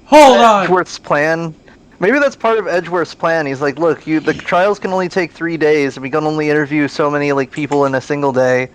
S1: Hold on!
S2: Edgeworth's plan. Maybe that's part of Edgeworth's plan. He's like, look, the trials can only take 3 days, and we can only interview so many like people in a single day.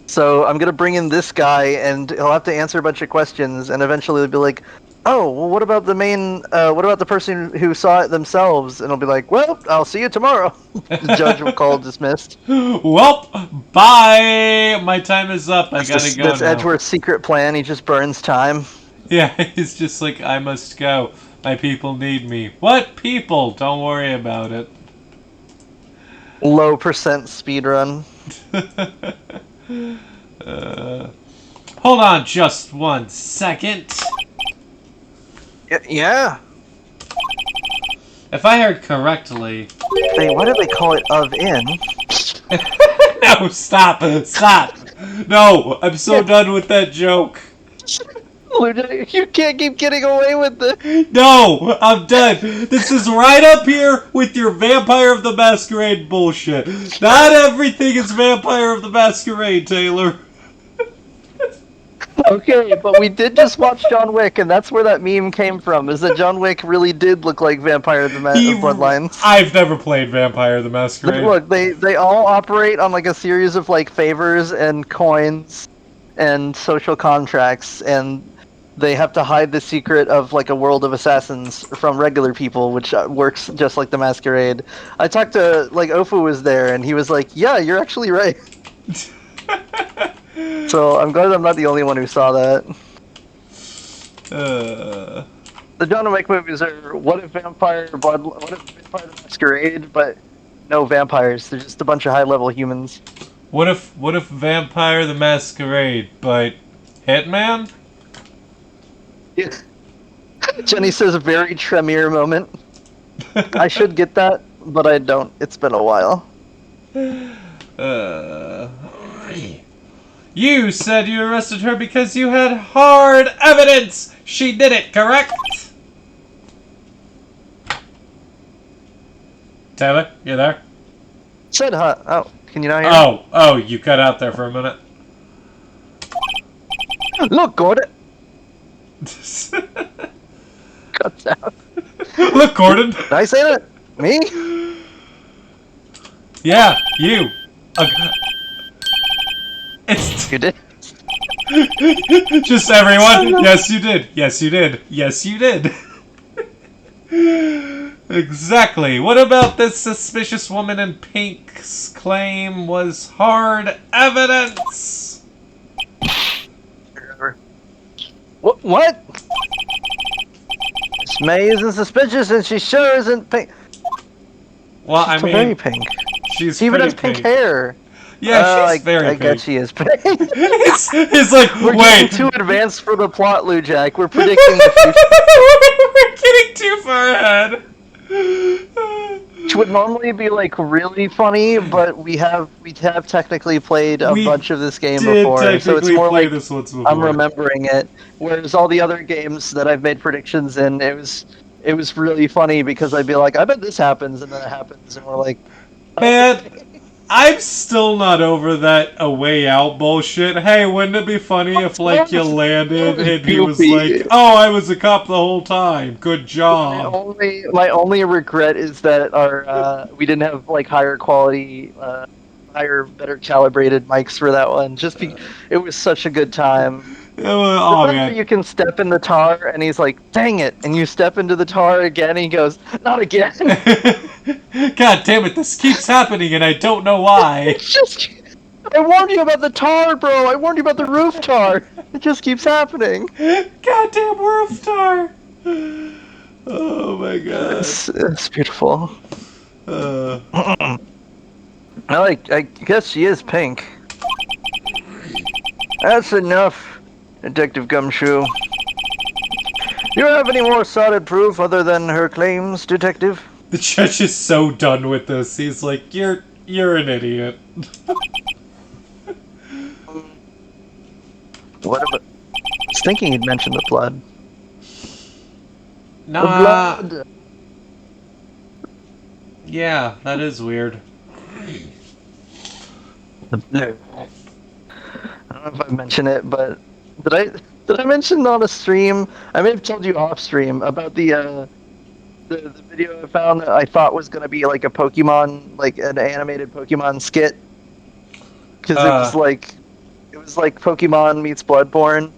S2: So I'm gonna bring in this guy, and he'll have to answer a bunch of questions, and eventually they'll be like, oh, well, what about the person who saw it themselves? And he'll be like, well, I'll see you tomorrow. The judge will call dismissed.
S1: Well, bye! My time is up. I gotta go
S2: That's
S1: now.
S2: Edgeworth's secret plan. He just burns time.
S1: Yeah, he's just like, I must go. My people need me. What people? Don't worry about it.
S2: Low percent speedrun.
S1: Hold on just 1 second.
S2: Yeah.
S1: If I heard correctly...
S2: Hey, why did they call it of in?
S1: No, stop! Stop! No, I'm so done with that joke.
S2: You can't keep getting away with it.
S1: No, I'm done. This is right up here with your Vampire of the Masquerade bullshit. Not everything is Vampire of the Masquerade, Taylor.
S2: Okay, but we did just watch John Wick, and that's where that meme came from, is that John Wick really did look like Vampire of the Bloodlines.
S1: I've never played Vampire of the Masquerade.
S2: Look, they all operate on like a series of like favors and coins and social contracts, and they have to hide the secret of like a world of assassins from regular people, which works just like the Masquerade. I talked to, like, Ofu was there, and he was like, yeah, you're actually right. So I'm glad I'm not the only one who saw that. The John Wick movies are what if Vampire the Masquerade, but no vampires. They're just a bunch of high-level humans.
S1: What if Vampire the Masquerade, but Hitman?
S2: Yeah. Jenny says a very Tremere moment. I should get that, but I don't. It's been a while.
S1: You said you arrested her because you had hard evidence! She did it, correct? Taylor, you there?
S2: Said huh? Oh, can you not hear?
S1: Oh, you cut out there for a minute.
S2: Look, Gordon. Cuts out.
S1: Look, Gordon.
S2: Did I say that? Me?
S1: Yeah, you. It's
S2: You did.
S1: just everyone. Yes, you did. Yes, you did. Yes, you did. Exactly. What about this suspicious woman in pink's claim was hard evidence?
S2: What? Miss May isn't suspicious, and she sure isn't pink.
S1: Well,
S2: She's
S1: I
S2: very
S1: mean,
S2: pink.
S1: she's
S2: She even
S1: pretty
S2: has pink hair.
S1: Yeah, she's very
S2: I
S1: pink.
S2: guess she is pink.
S1: It's like,
S2: We're
S1: wait.
S2: getting too advanced for the plot, Lou Jack. We're predicting the future.
S1: We're getting too far ahead.
S2: Which would normally be like really funny, but we have technically played a
S1: We
S2: bunch of this game
S1: Did
S2: before, so it's
S1: technically
S2: more
S1: play
S2: like
S1: this once before.
S2: I'm remembering it. Whereas all the other games that I've made predictions in, it was really funny because I'd be like, I bet this happens, and then it happens, and we're like,
S1: Man, I'm still not over that A Way Out bullshit. Hey, wouldn't it be funny if, like, you landed and he was like, oh, I was a cop the whole time. Good job.
S2: My only regret is that our we didn't have like higher quality, better calibrated mics for that one. It was such a good time.
S1: Oh,
S2: The fact
S1: man.
S2: that you can step in the tar and he's like, dang it, and you step into the tar again and he goes, not again.
S1: God damn it, this keeps happening and I don't know why.
S2: It's just, I warned you about the tar, bro. I warned you about the roof tar. It just keeps happening.
S1: Goddamn roof tar. Oh my god.
S2: It's beautiful. I guess she is pink. That's enough, Detective Gumshoe. Do you have any more solid proof other than her claims, Detective?
S1: The judge is so done with this. He's like, you're an idiot.
S2: What about... I was thinking he'd mention the blood.
S1: Nah.
S2: The blood!
S1: Yeah, that is weird.
S2: I don't know if I mentioned it, but did I mention on a stream? I may have told you off stream about the video I found that I thought was gonna be like a Pokemon, like an animated Pokemon skit, because it was like Pokemon meets Bloodborne,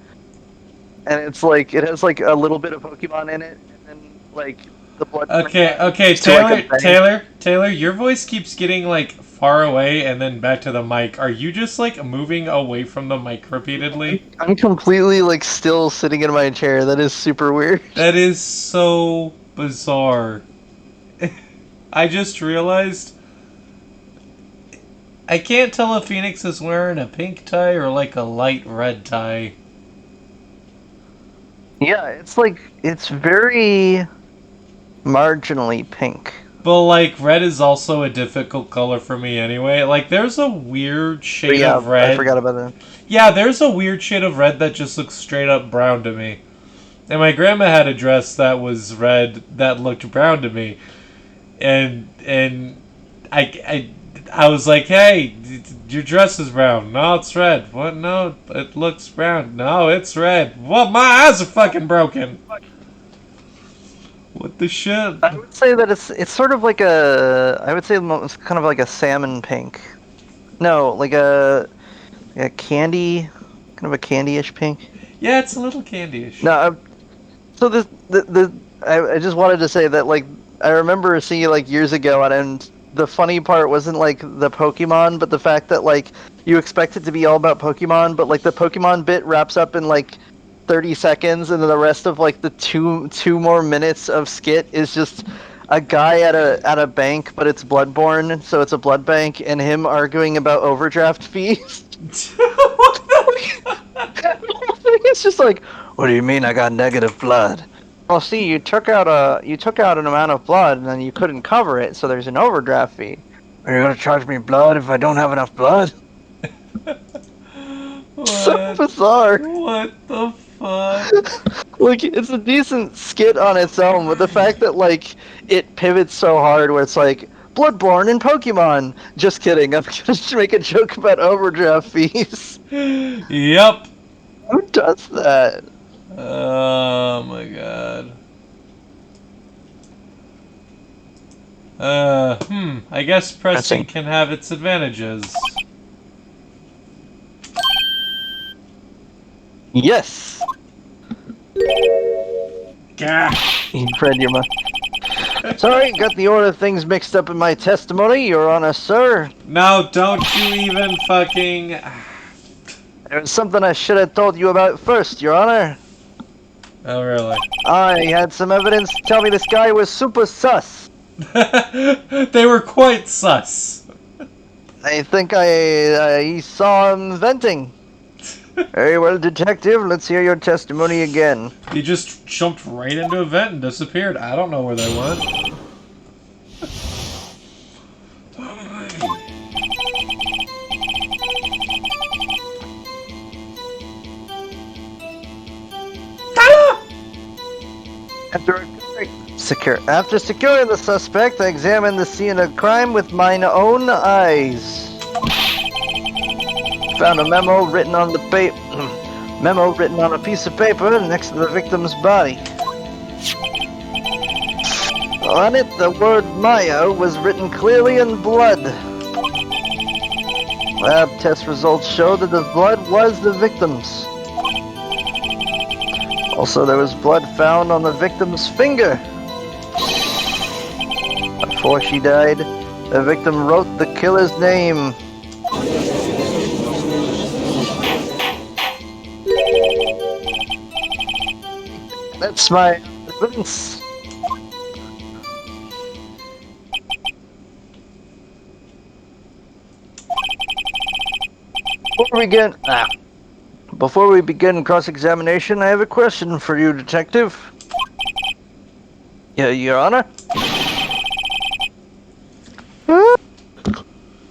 S2: and it's like it has like a little bit of Pokemon in it, and then like the Bloodborne.
S1: Okay, Taylor, your voice keeps getting like far away and then back to the mic. Are you just like moving away from the mic repeatedly?
S2: I'm completely like still sitting in my chair. That is super weird.
S1: That is so bizarre. I just realized I can't tell if Phoenix is wearing a pink tie or like a light red tie.
S2: Yeah, it's very marginally pink.
S1: But like red is also a difficult color for me anyway. Like there's a weird shade of red.
S2: I forgot about that.
S1: Yeah, there's a weird shade of red that just looks straight up brown to me. And my grandma had a dress that was red that looked brown to me. And I was like, "Hey, your dress is brown." "No, it's red." "What? No, it looks brown." "No, it's red." "Well, my eyes are fucking broken." What the shit?
S2: I would say that it's sort of like it's kind of like a salmon pink. No, like a candy, kind of a candy-ish pink.
S1: Yeah, it's a little candy-ish.
S2: No, so I just wanted to say that like I remember seeing it like years ago, and the funny part wasn't like the Pokemon, but the fact that like you expect it to be all about Pokemon, but like the Pokemon bit wraps up in like 30 seconds, and then the rest of like the two more minutes of skit is just a guy at a bank, but it's Bloodborne, so it's a blood bank, and him arguing about overdraft fees. It's just like, what do you mean I got negative blood? Well, see, you took out an amount of blood, and then you couldn't cover it, so there's an overdraft fee. Are you gonna charge me blood if I don't have enough blood? so bizarre.
S1: What the fuck?
S2: Like, it's a decent skit on its own, but the fact that, like, it pivots so hard where it's like, Bloodborne and Pokemon! Just kidding, I'm gonna make a joke about overdraft fees.
S1: Yep.
S2: Who does that?
S1: Oh my god. I guess pressing can have its advantages.
S2: Yes!
S1: Gah.
S2: You read your mind. Sorry, got the order of things mixed up in my testimony, Your Honor, sir.
S1: No, don't you even fucking...
S2: There was something I should have told you about first, Your Honor.
S1: Oh, really?
S2: I had some evidence to tell me this guy was super sus.
S1: They were quite sus.
S2: I think I saw him venting. Very well, detective. Let's hear your testimony again.
S1: He just jumped right into a vent and disappeared. I don't know where they went.
S2: After securing the suspect, I examined the scene of crime with mine own eyes. Found a memo written on the memo written on a piece of paper next to the victim's body. On it, the word Maya was written clearly in blood. Lab test results showed that the blood was the victim's. Also, there was blood found on the victim's finger. Before she died, the victim wrote the killer's name. That's my evidence. Before we begin cross-examination, I have a question for you, detective. Yeah, Your Honor?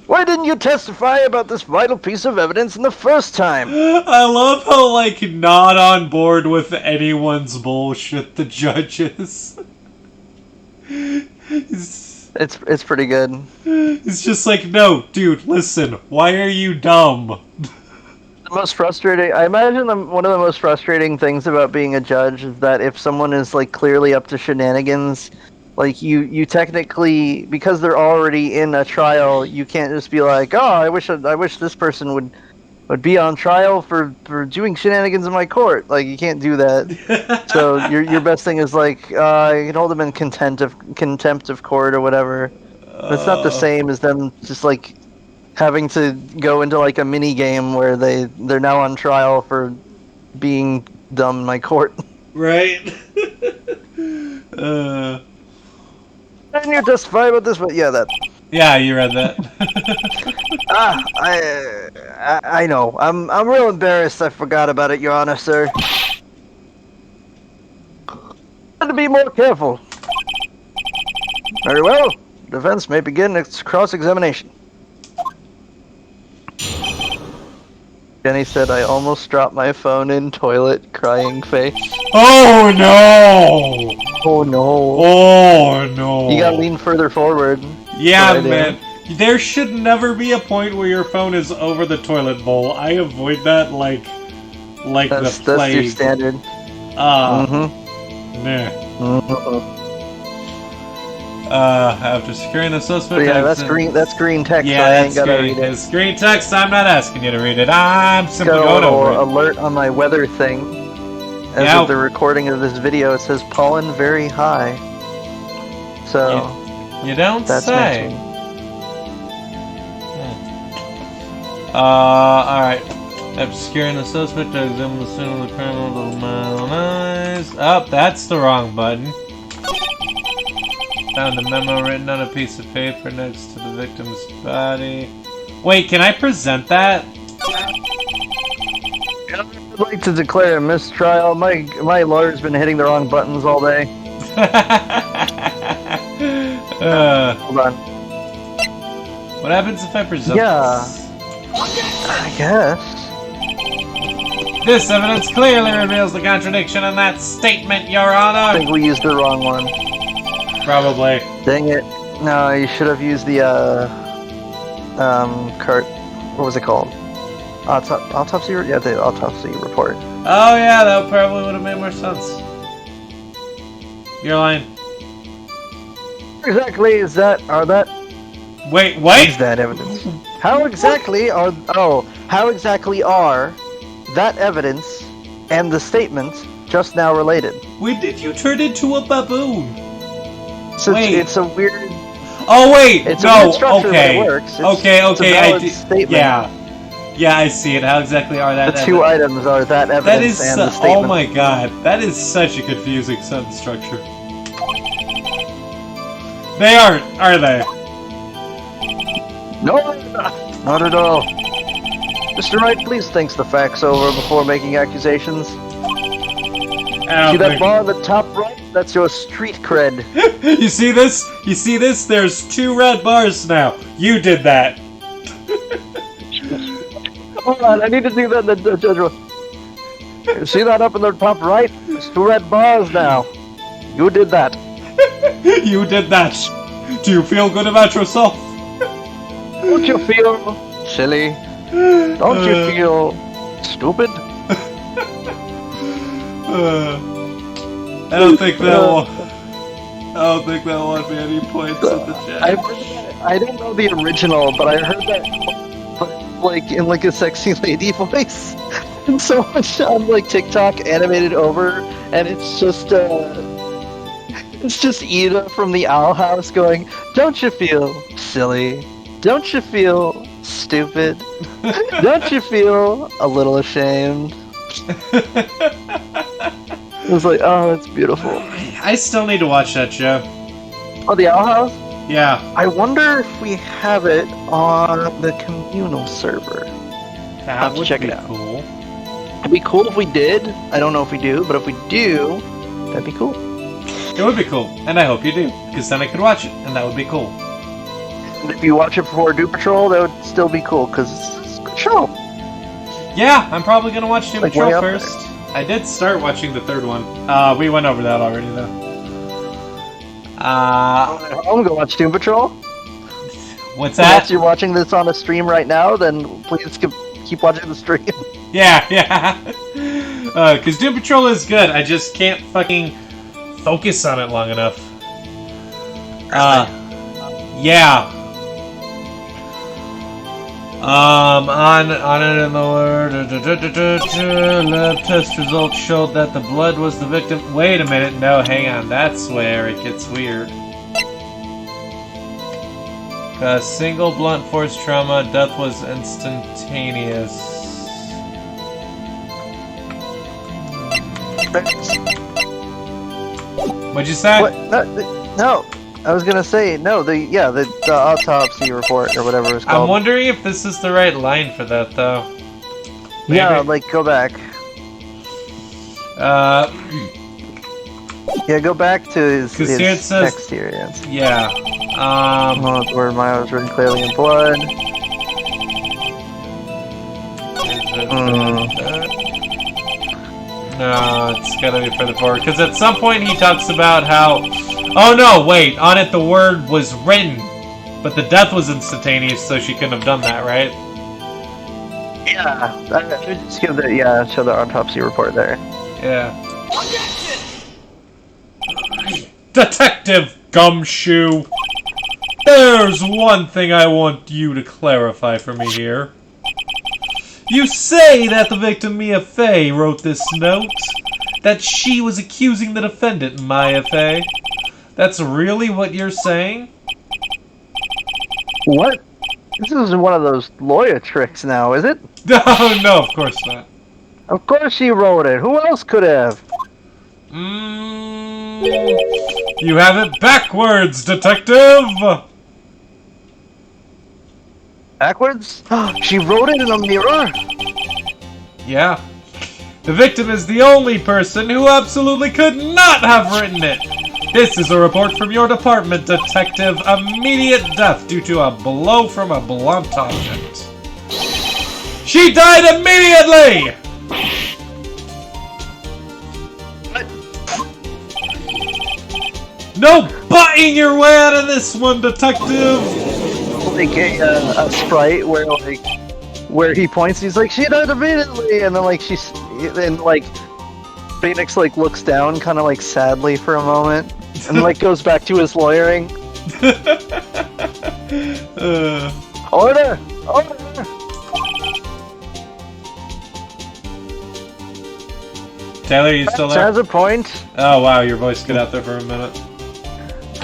S2: Why didn't you testify about this vital piece of evidence in the first time?
S1: I love how, like, not on board with anyone's bullshit the judge is.
S2: It's pretty good.
S1: It's just like, no, dude, listen, why are you dumb?
S2: The most frustrating, I imagine one of the most frustrating things about being a judge is that if someone is, like, clearly up to shenanigans, like, you technically, because they're already in a trial, you can't just be like, oh, I wish this person would be on trial for doing shenanigans in my court. Like, you can't do that. So your best thing is, like, you can hold them in contempt of court or whatever. But it's not the same as them just, like, having to go into, like, a mini game where they're now on trial for being dumb in my court.
S1: Right?
S2: Didn't you testify about this? But yeah, that.
S1: Yeah, you read that.
S2: I know. I'm real embarrassed. I forgot about it, Your Honor, sir. Got to be more careful. Very well. Defense may begin its cross-examination. Jenny said, I almost dropped my phone in toilet, crying face.
S1: Oh no!
S2: Oh no.
S1: Oh no!
S2: You gotta lean further forward.
S1: Yeah, man. There should never be a point where your phone is over the toilet bowl. I avoid that like
S2: That's
S1: the plague.
S2: That's your standard.
S1: Nah.
S2: Mm-hmm.
S1: After securing the suspect.
S2: Yeah, that's green. That's green text.
S1: Yeah,
S2: I ain't
S1: that's
S2: gotta
S1: green.
S2: read it.
S1: It's green text. I'm not asking you to read it. I'm simply
S2: Got a
S1: going
S2: little
S1: over it.
S2: alert on my weather thing. As of the recording of this video, it says pollen very high. So
S1: You don't
S2: that's
S1: say.
S2: mentioned.
S1: Alright. After securing the suspect, I examined the scene of the crime with a little mile eyes. Oh, that's the wrong button. Found a memo written on a piece of paper next to the victim's body. Wait, can I present that?
S2: I'd like to declare a mistrial. My lawyer's been hitting the wrong buttons all day. Hold on.
S1: What happens if I present
S2: Yeah.
S1: this?
S2: I guess.
S1: This evidence clearly reveals the contradiction in that statement, Your
S2: I
S1: Honor.
S2: think we used the wrong one.
S1: Probably.
S2: Dang it. No, you should have used the, what was it called? Autopsy? Yeah, the autopsy report.
S1: Oh yeah, that probably would have made more sense. Your line.
S2: Exactly is that,
S1: Wait,
S2: is
S1: what?
S2: that evidence? How exactly are that evidence and the statement just now related?
S1: When did you turn into a baboon?
S2: So
S1: Wait.
S2: it's a weird,
S1: Oh wait,
S2: it's a
S1: no,
S2: weird structure,
S1: okay.
S2: but it works. It's
S1: Okay,
S2: a valid
S1: I
S2: statement.
S1: Yeah, I see it. How exactly are that?
S2: The two items are that
S1: That
S2: evidence
S1: is
S2: and the statement.
S1: oh my god, that is such a confusing sentence structure. They aren't, are they?
S2: No, not at all. Mr. Wright, please think the facts over before making accusations.
S1: I
S2: See
S1: don't
S2: that
S1: think...
S2: bar on the top right? That's your street cred.
S1: You see this? You see this? There's 2 red bars now. You did that.
S2: Hold on, I need to do that. See that up in the top right? There's 2 red bars now. You did that.
S1: You did that. Do you feel good about yourself?
S2: Don't you feel silly? Don't you feel stupid?
S1: I don't think that will. I don't think that will won me any points in the chat.
S2: I don't know the original, but I heard that like in like a sexy lady voice, and so much on like TikTok animated over, and it's just Ida from the Owl House going, "Don't you feel silly? Don't you feel stupid? Don't you feel a little ashamed?" It was like, oh, that's beautiful.
S1: I still need to watch that show.
S2: Oh, the Owl House?
S1: Yeah.
S2: I wonder if we have it on the communal server.
S1: That
S2: to
S1: would
S2: check
S1: be
S2: it out.
S1: cool.
S2: It'd be cool if we did. I don't know if we do, but if we do, that'd be cool.
S1: It would be cool, and I hope you do, because then I could watch it, and that would be cool.
S2: And if you watch it before Doom Patrol, that would still be cool, because it's a good show.
S1: Yeah, I'm probably gonna watch Doom
S2: Like,
S1: Patrol
S2: way up
S1: first. I did start watching the 3rd one. We went over that already, though.
S2: I'm gonna watch Doom Patrol.
S1: What's
S2: Unless
S1: that?
S2: you're watching this on a stream right now, then please keep watching the stream.
S1: Yeah. Because Doom Patrol is good. I just can't fucking focus on it long enough. Yeah. On it in the word. Lab test results showed that the blood was the victim. Wait a minute. No, hang on. That's where it gets weird. A single blunt force trauma. Death was instantaneous. What'd you say?
S2: What? No. I was gonna say no. The autopsy report or whatever it's called.
S1: I'm wondering if this is the right line for that, though. Maybe?
S2: Yeah, like go back. Yeah, go back to his
S1: here it says-
S2: text here. Yes.
S1: Yeah.
S2: Where mine was written clearly in blood.
S1: No, it's gotta be further forward. Because at some point he talks about how... Oh no, wait. On it the word was written. But the death was instantaneous, so she couldn't have done that, right?
S2: Yeah, I should just give the show the autopsy report there.
S1: Yeah. Detective Gumshoe! There's one thing I want you to clarify for me here. You say that the victim Mia Fey wrote this note? That she was accusing the defendant, Maya Fey? That's really what you're saying?
S2: What? This is one of those lawyer tricks now, is it?
S1: No, no, of course not.
S2: Of course she wrote it. Who else could have?
S1: You have it backwards, detective!
S2: Backwards? She wrote it in a mirror?
S1: Yeah. The victim is the only person who absolutely could not have written it. This is a report from your department, detective. Immediate death due to a blow from a blunt object. She died immediately! No butting your way out of this one, detective!
S2: Like a sprite where he points, he's like, she died immediately, and then Phoenix like looks down kind of like sadly for a moment and like goes back to his lawyering. Order!
S1: Taylor, you still there?
S2: Has a point.
S1: Oh wow, your voice got out there for a minute.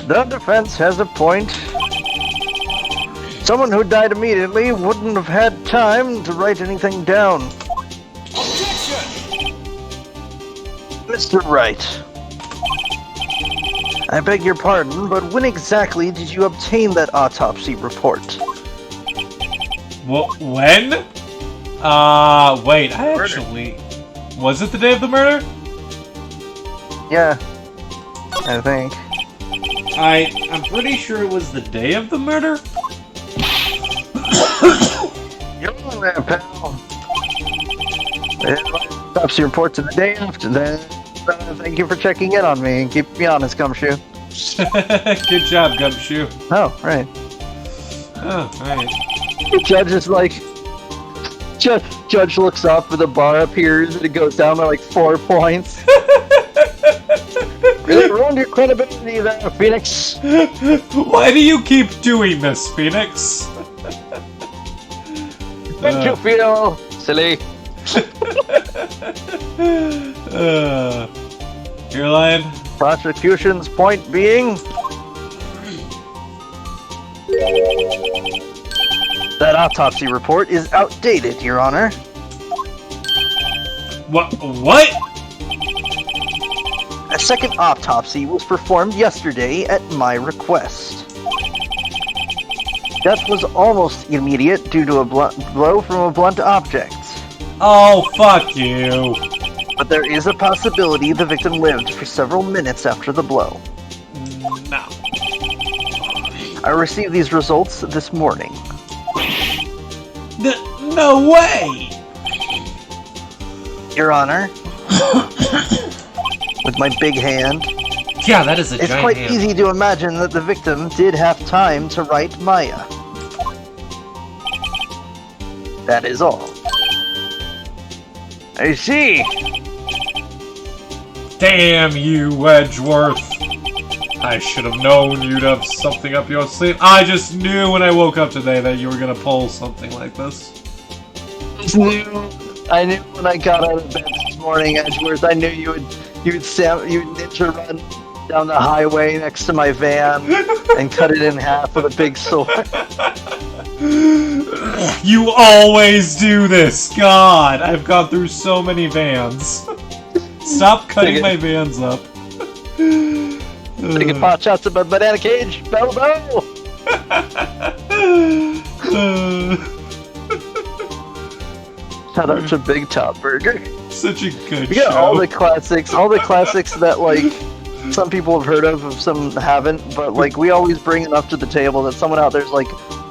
S2: The defense has a point. Someone who died immediately wouldn't have had time to write anything down. Mr. Wright. I beg your pardon, but when exactly did you obtain that autopsy report?
S1: When? Wait, I actually... Was it the day of the murder?
S2: Yeah, I think.
S1: I'm pretty sure it was the day of the murder?
S2: You're on there, pal. Autopsy report's the day after that. Thank you for checking in on me and keep me honest, Gumshoe.
S1: Good job, Gumshoe.
S2: Oh, right.
S1: Oh, alright.
S2: The judge is like... Judge looks up and the bar appears and it goes down to like 4 points. Really ruined your credibility there, Phoenix.
S1: Why do you keep doing this, Phoenix?
S2: Make you feel silly.
S1: You're lying?
S2: Prosecution's point being... that autopsy report is outdated, Your Honor.
S1: What?
S2: A second autopsy was performed yesterday at my request. Death was almost immediate due to a blow from a blunt object.
S1: Oh, fuck you.
S2: But there is a possibility the victim lived for several minutes after the blow.
S1: No.
S2: I received these results this morning.
S1: No way!
S2: Your Honor, with my big hand,
S1: Yeah, that is a
S2: it's
S1: giant
S2: quite
S1: hand.
S2: easy to imagine that the victim did have time to write Maya. That is all. I see.
S1: Damn you, Wedgeworth. I should have known you'd have something up your sleeve. I just knew when I woke up today that you were gonna pull something like this.
S2: I knew when I got out of bed this morning, Edgeworth. I knew you'd ninja run down the highway next to my van and cut it in half with a big sword.
S1: You always do this! God, I've gone through so many vans. Stop cutting my vans up.
S2: Taking pot shots at my banana cage, bell bell! Shout out to Big Top Burger.
S1: Such a good
S2: We got
S1: show.
S2: all the classics that like some people have heard of, some haven't, but like we always bring enough to the table that someone out there's like,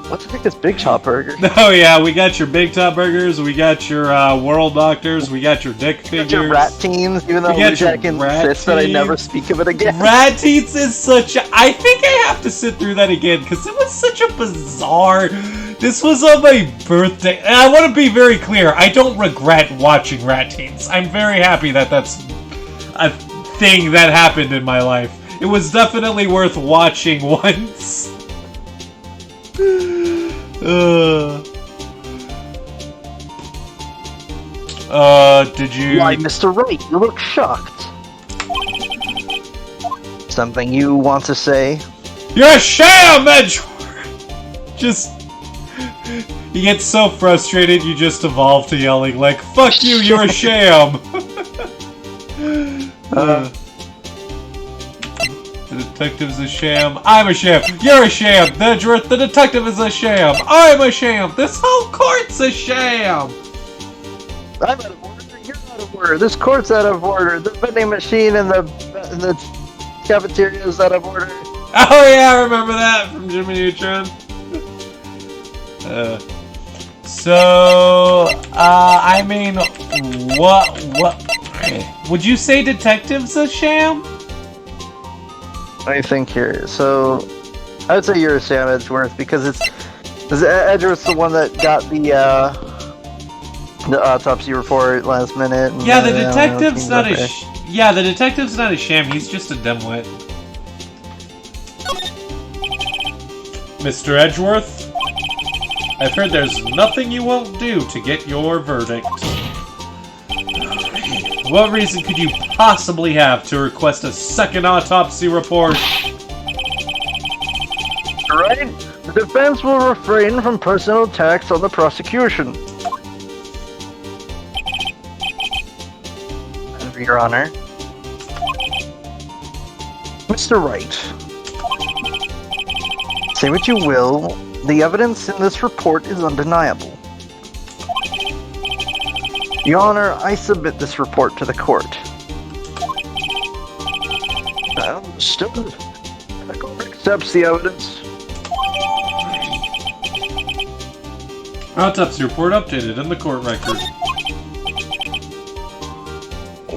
S2: what the heck is Big Top Burger?
S1: Oh yeah, we got your Big Top Burgers, we got your World Doctors, we got your Dick
S2: We got
S1: Figures.
S2: your rat teens, even though
S1: We got
S2: Jack
S1: your rat
S2: insists that I never
S1: teens.
S2: speak of it again.
S1: Rat Teats is such a... I think I have to sit through that again, because it was such a bizarre... This was on my birthday, and I want to be very clear, I don't regret watching Rat Teens. I'm very happy that that's a thing that happened in my life. It was definitely worth watching once. Did you...
S2: Why, Mr. Wright, you look shocked. Something you want to say?
S1: You're a sham, Edgeworth! Just... You get so frustrated, you just evolve to yelling like, fuck you, you're a sham! The detective's a sham. I'm a sham. You're a sham. Edgeworth, the detective is a sham. I'm a sham. This whole court's a sham.
S2: I'm out of order, you're out of order, this court's out of order, the vending machine and the cafeteria is out of order.
S1: Oh yeah, I remember that from Jimmy Neutron. So, I mean, what? Would you say Detective's a sham?
S2: What do you think here? So, I would say you're a Sam Edgeworth because Edgeworth's the one that got the autopsy report last minute. And,
S1: Yeah, the
S2: I don't know,
S1: detective's
S2: seems
S1: not
S2: unfair.
S1: yeah, the detective's not a sham. He's just a dimwit. Mr. Edgeworth, I've heard there's nothing you won't do to get your verdict. What reason could you possibly have to request a second autopsy report?
S2: Right? The defense will refrain from personal attacks on the prosecution. Your Honor. Mr. Wright. Say what you will, the evidence in this report is undeniable. Your Honor, I submit this report to the court. Understood. The court accepts the evidence.
S1: Autopsy report updated in the court record.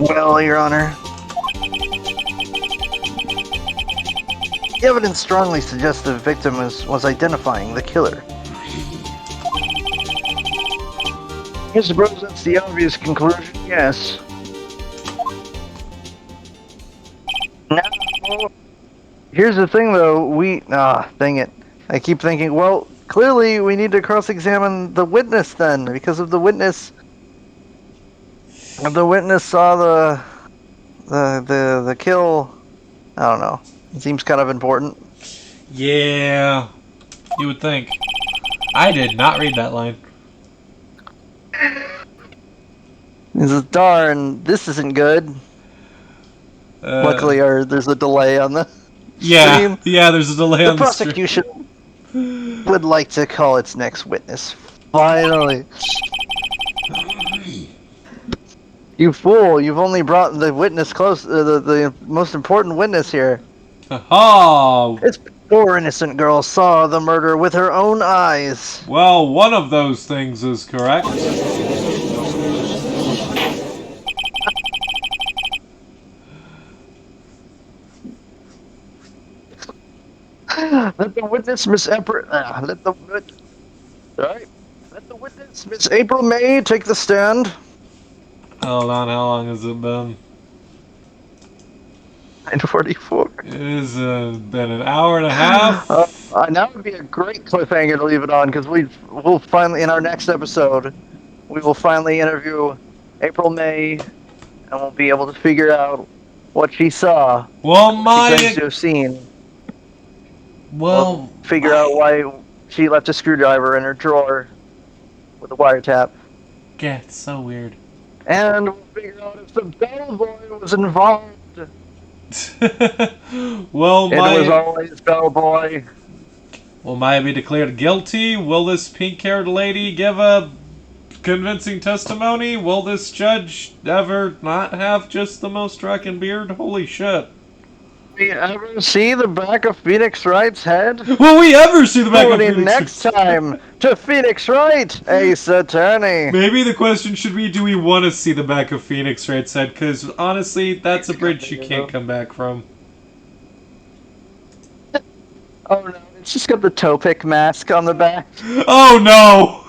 S2: Well, Your Honor, the evidence strongly suggests the victim was identifying the killer. I suppose that's the obvious conclusion, yes. Now, here's the thing though, dang it. I keep thinking, well, clearly we need to cross-examine the witness then, because if the witness saw the kill, I don't know. It seems kind of important.
S1: Yeah, you would think. I did not read that line.
S2: This is darn. This isn't good. Luckily, there's a delay on the stream.
S1: Yeah, there's a delay on
S2: The
S1: the stream.
S2: prosecution would like to call its next witness. Finally. You fool! You've only brought the witness close, the most important witness here.
S1: Oh,
S2: This poor innocent girl saw the murder with her own eyes.
S1: well, one of those things is correct.
S2: Let the witness, Miss April. Let the witness, Miss April May, take the stand.
S1: Hold on, how long has it been?
S2: 9:44.
S1: It has been an hour and a half.
S2: Now would be a great cliffhanger to leave it on because we'll finally, in our next episode, we will finally interview April May, and we'll be able to figure out what she saw.
S1: Well,
S2: She
S1: my
S2: claims to have seen.
S1: well,
S2: Figure out why she left a screwdriver in her drawer with a wiretap.
S1: yeah, it's so weird.
S2: And we'll figure out if the bellboy was involved.
S1: Well,
S2: It was always bellboy.
S1: will Maya be declared guilty? Will this pink-haired lady give a convincing testimony? Will this judge ever not have just the most rockin' beard? Holy shit.
S2: We ever see the back of Phoenix Wright's head?
S1: Will we ever see the back of
S2: Tune in
S1: Phoenix?
S2: next time to Phoenix Wright, Ace Attorney.
S1: Maybe the question should be, do we want to see the back of Phoenix Wright's head? Because, honestly, that's a bridge you can't come back from.
S2: Oh no, it's just got the Topic mask on the back.
S1: Oh, no!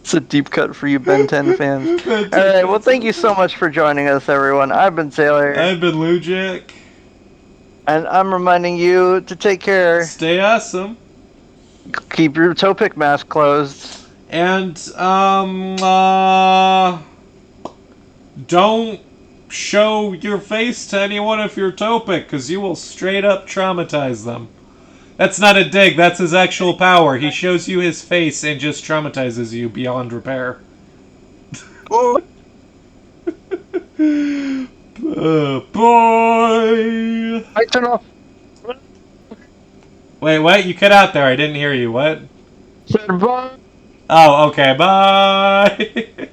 S2: It's a deep cut for you Ben 10 fans. Alright, well thank you so much for joining us everyone. I've been Taylor.
S1: I've been Lujack.
S2: And I'm reminding you to take care.
S1: Stay awesome.
S2: Keep your Topic mask closed.
S1: And, don't show your face to anyone if you're Topic, because you will straight up traumatize them. That's not a dig, that's his actual power. He shows you his face and just traumatizes you beyond repair.
S2: Oh.
S1: Bye!
S2: I turn off.
S1: Wait, what? You cut out there, I didn't hear you, what?
S2: Said bye.
S1: Oh, okay, bye!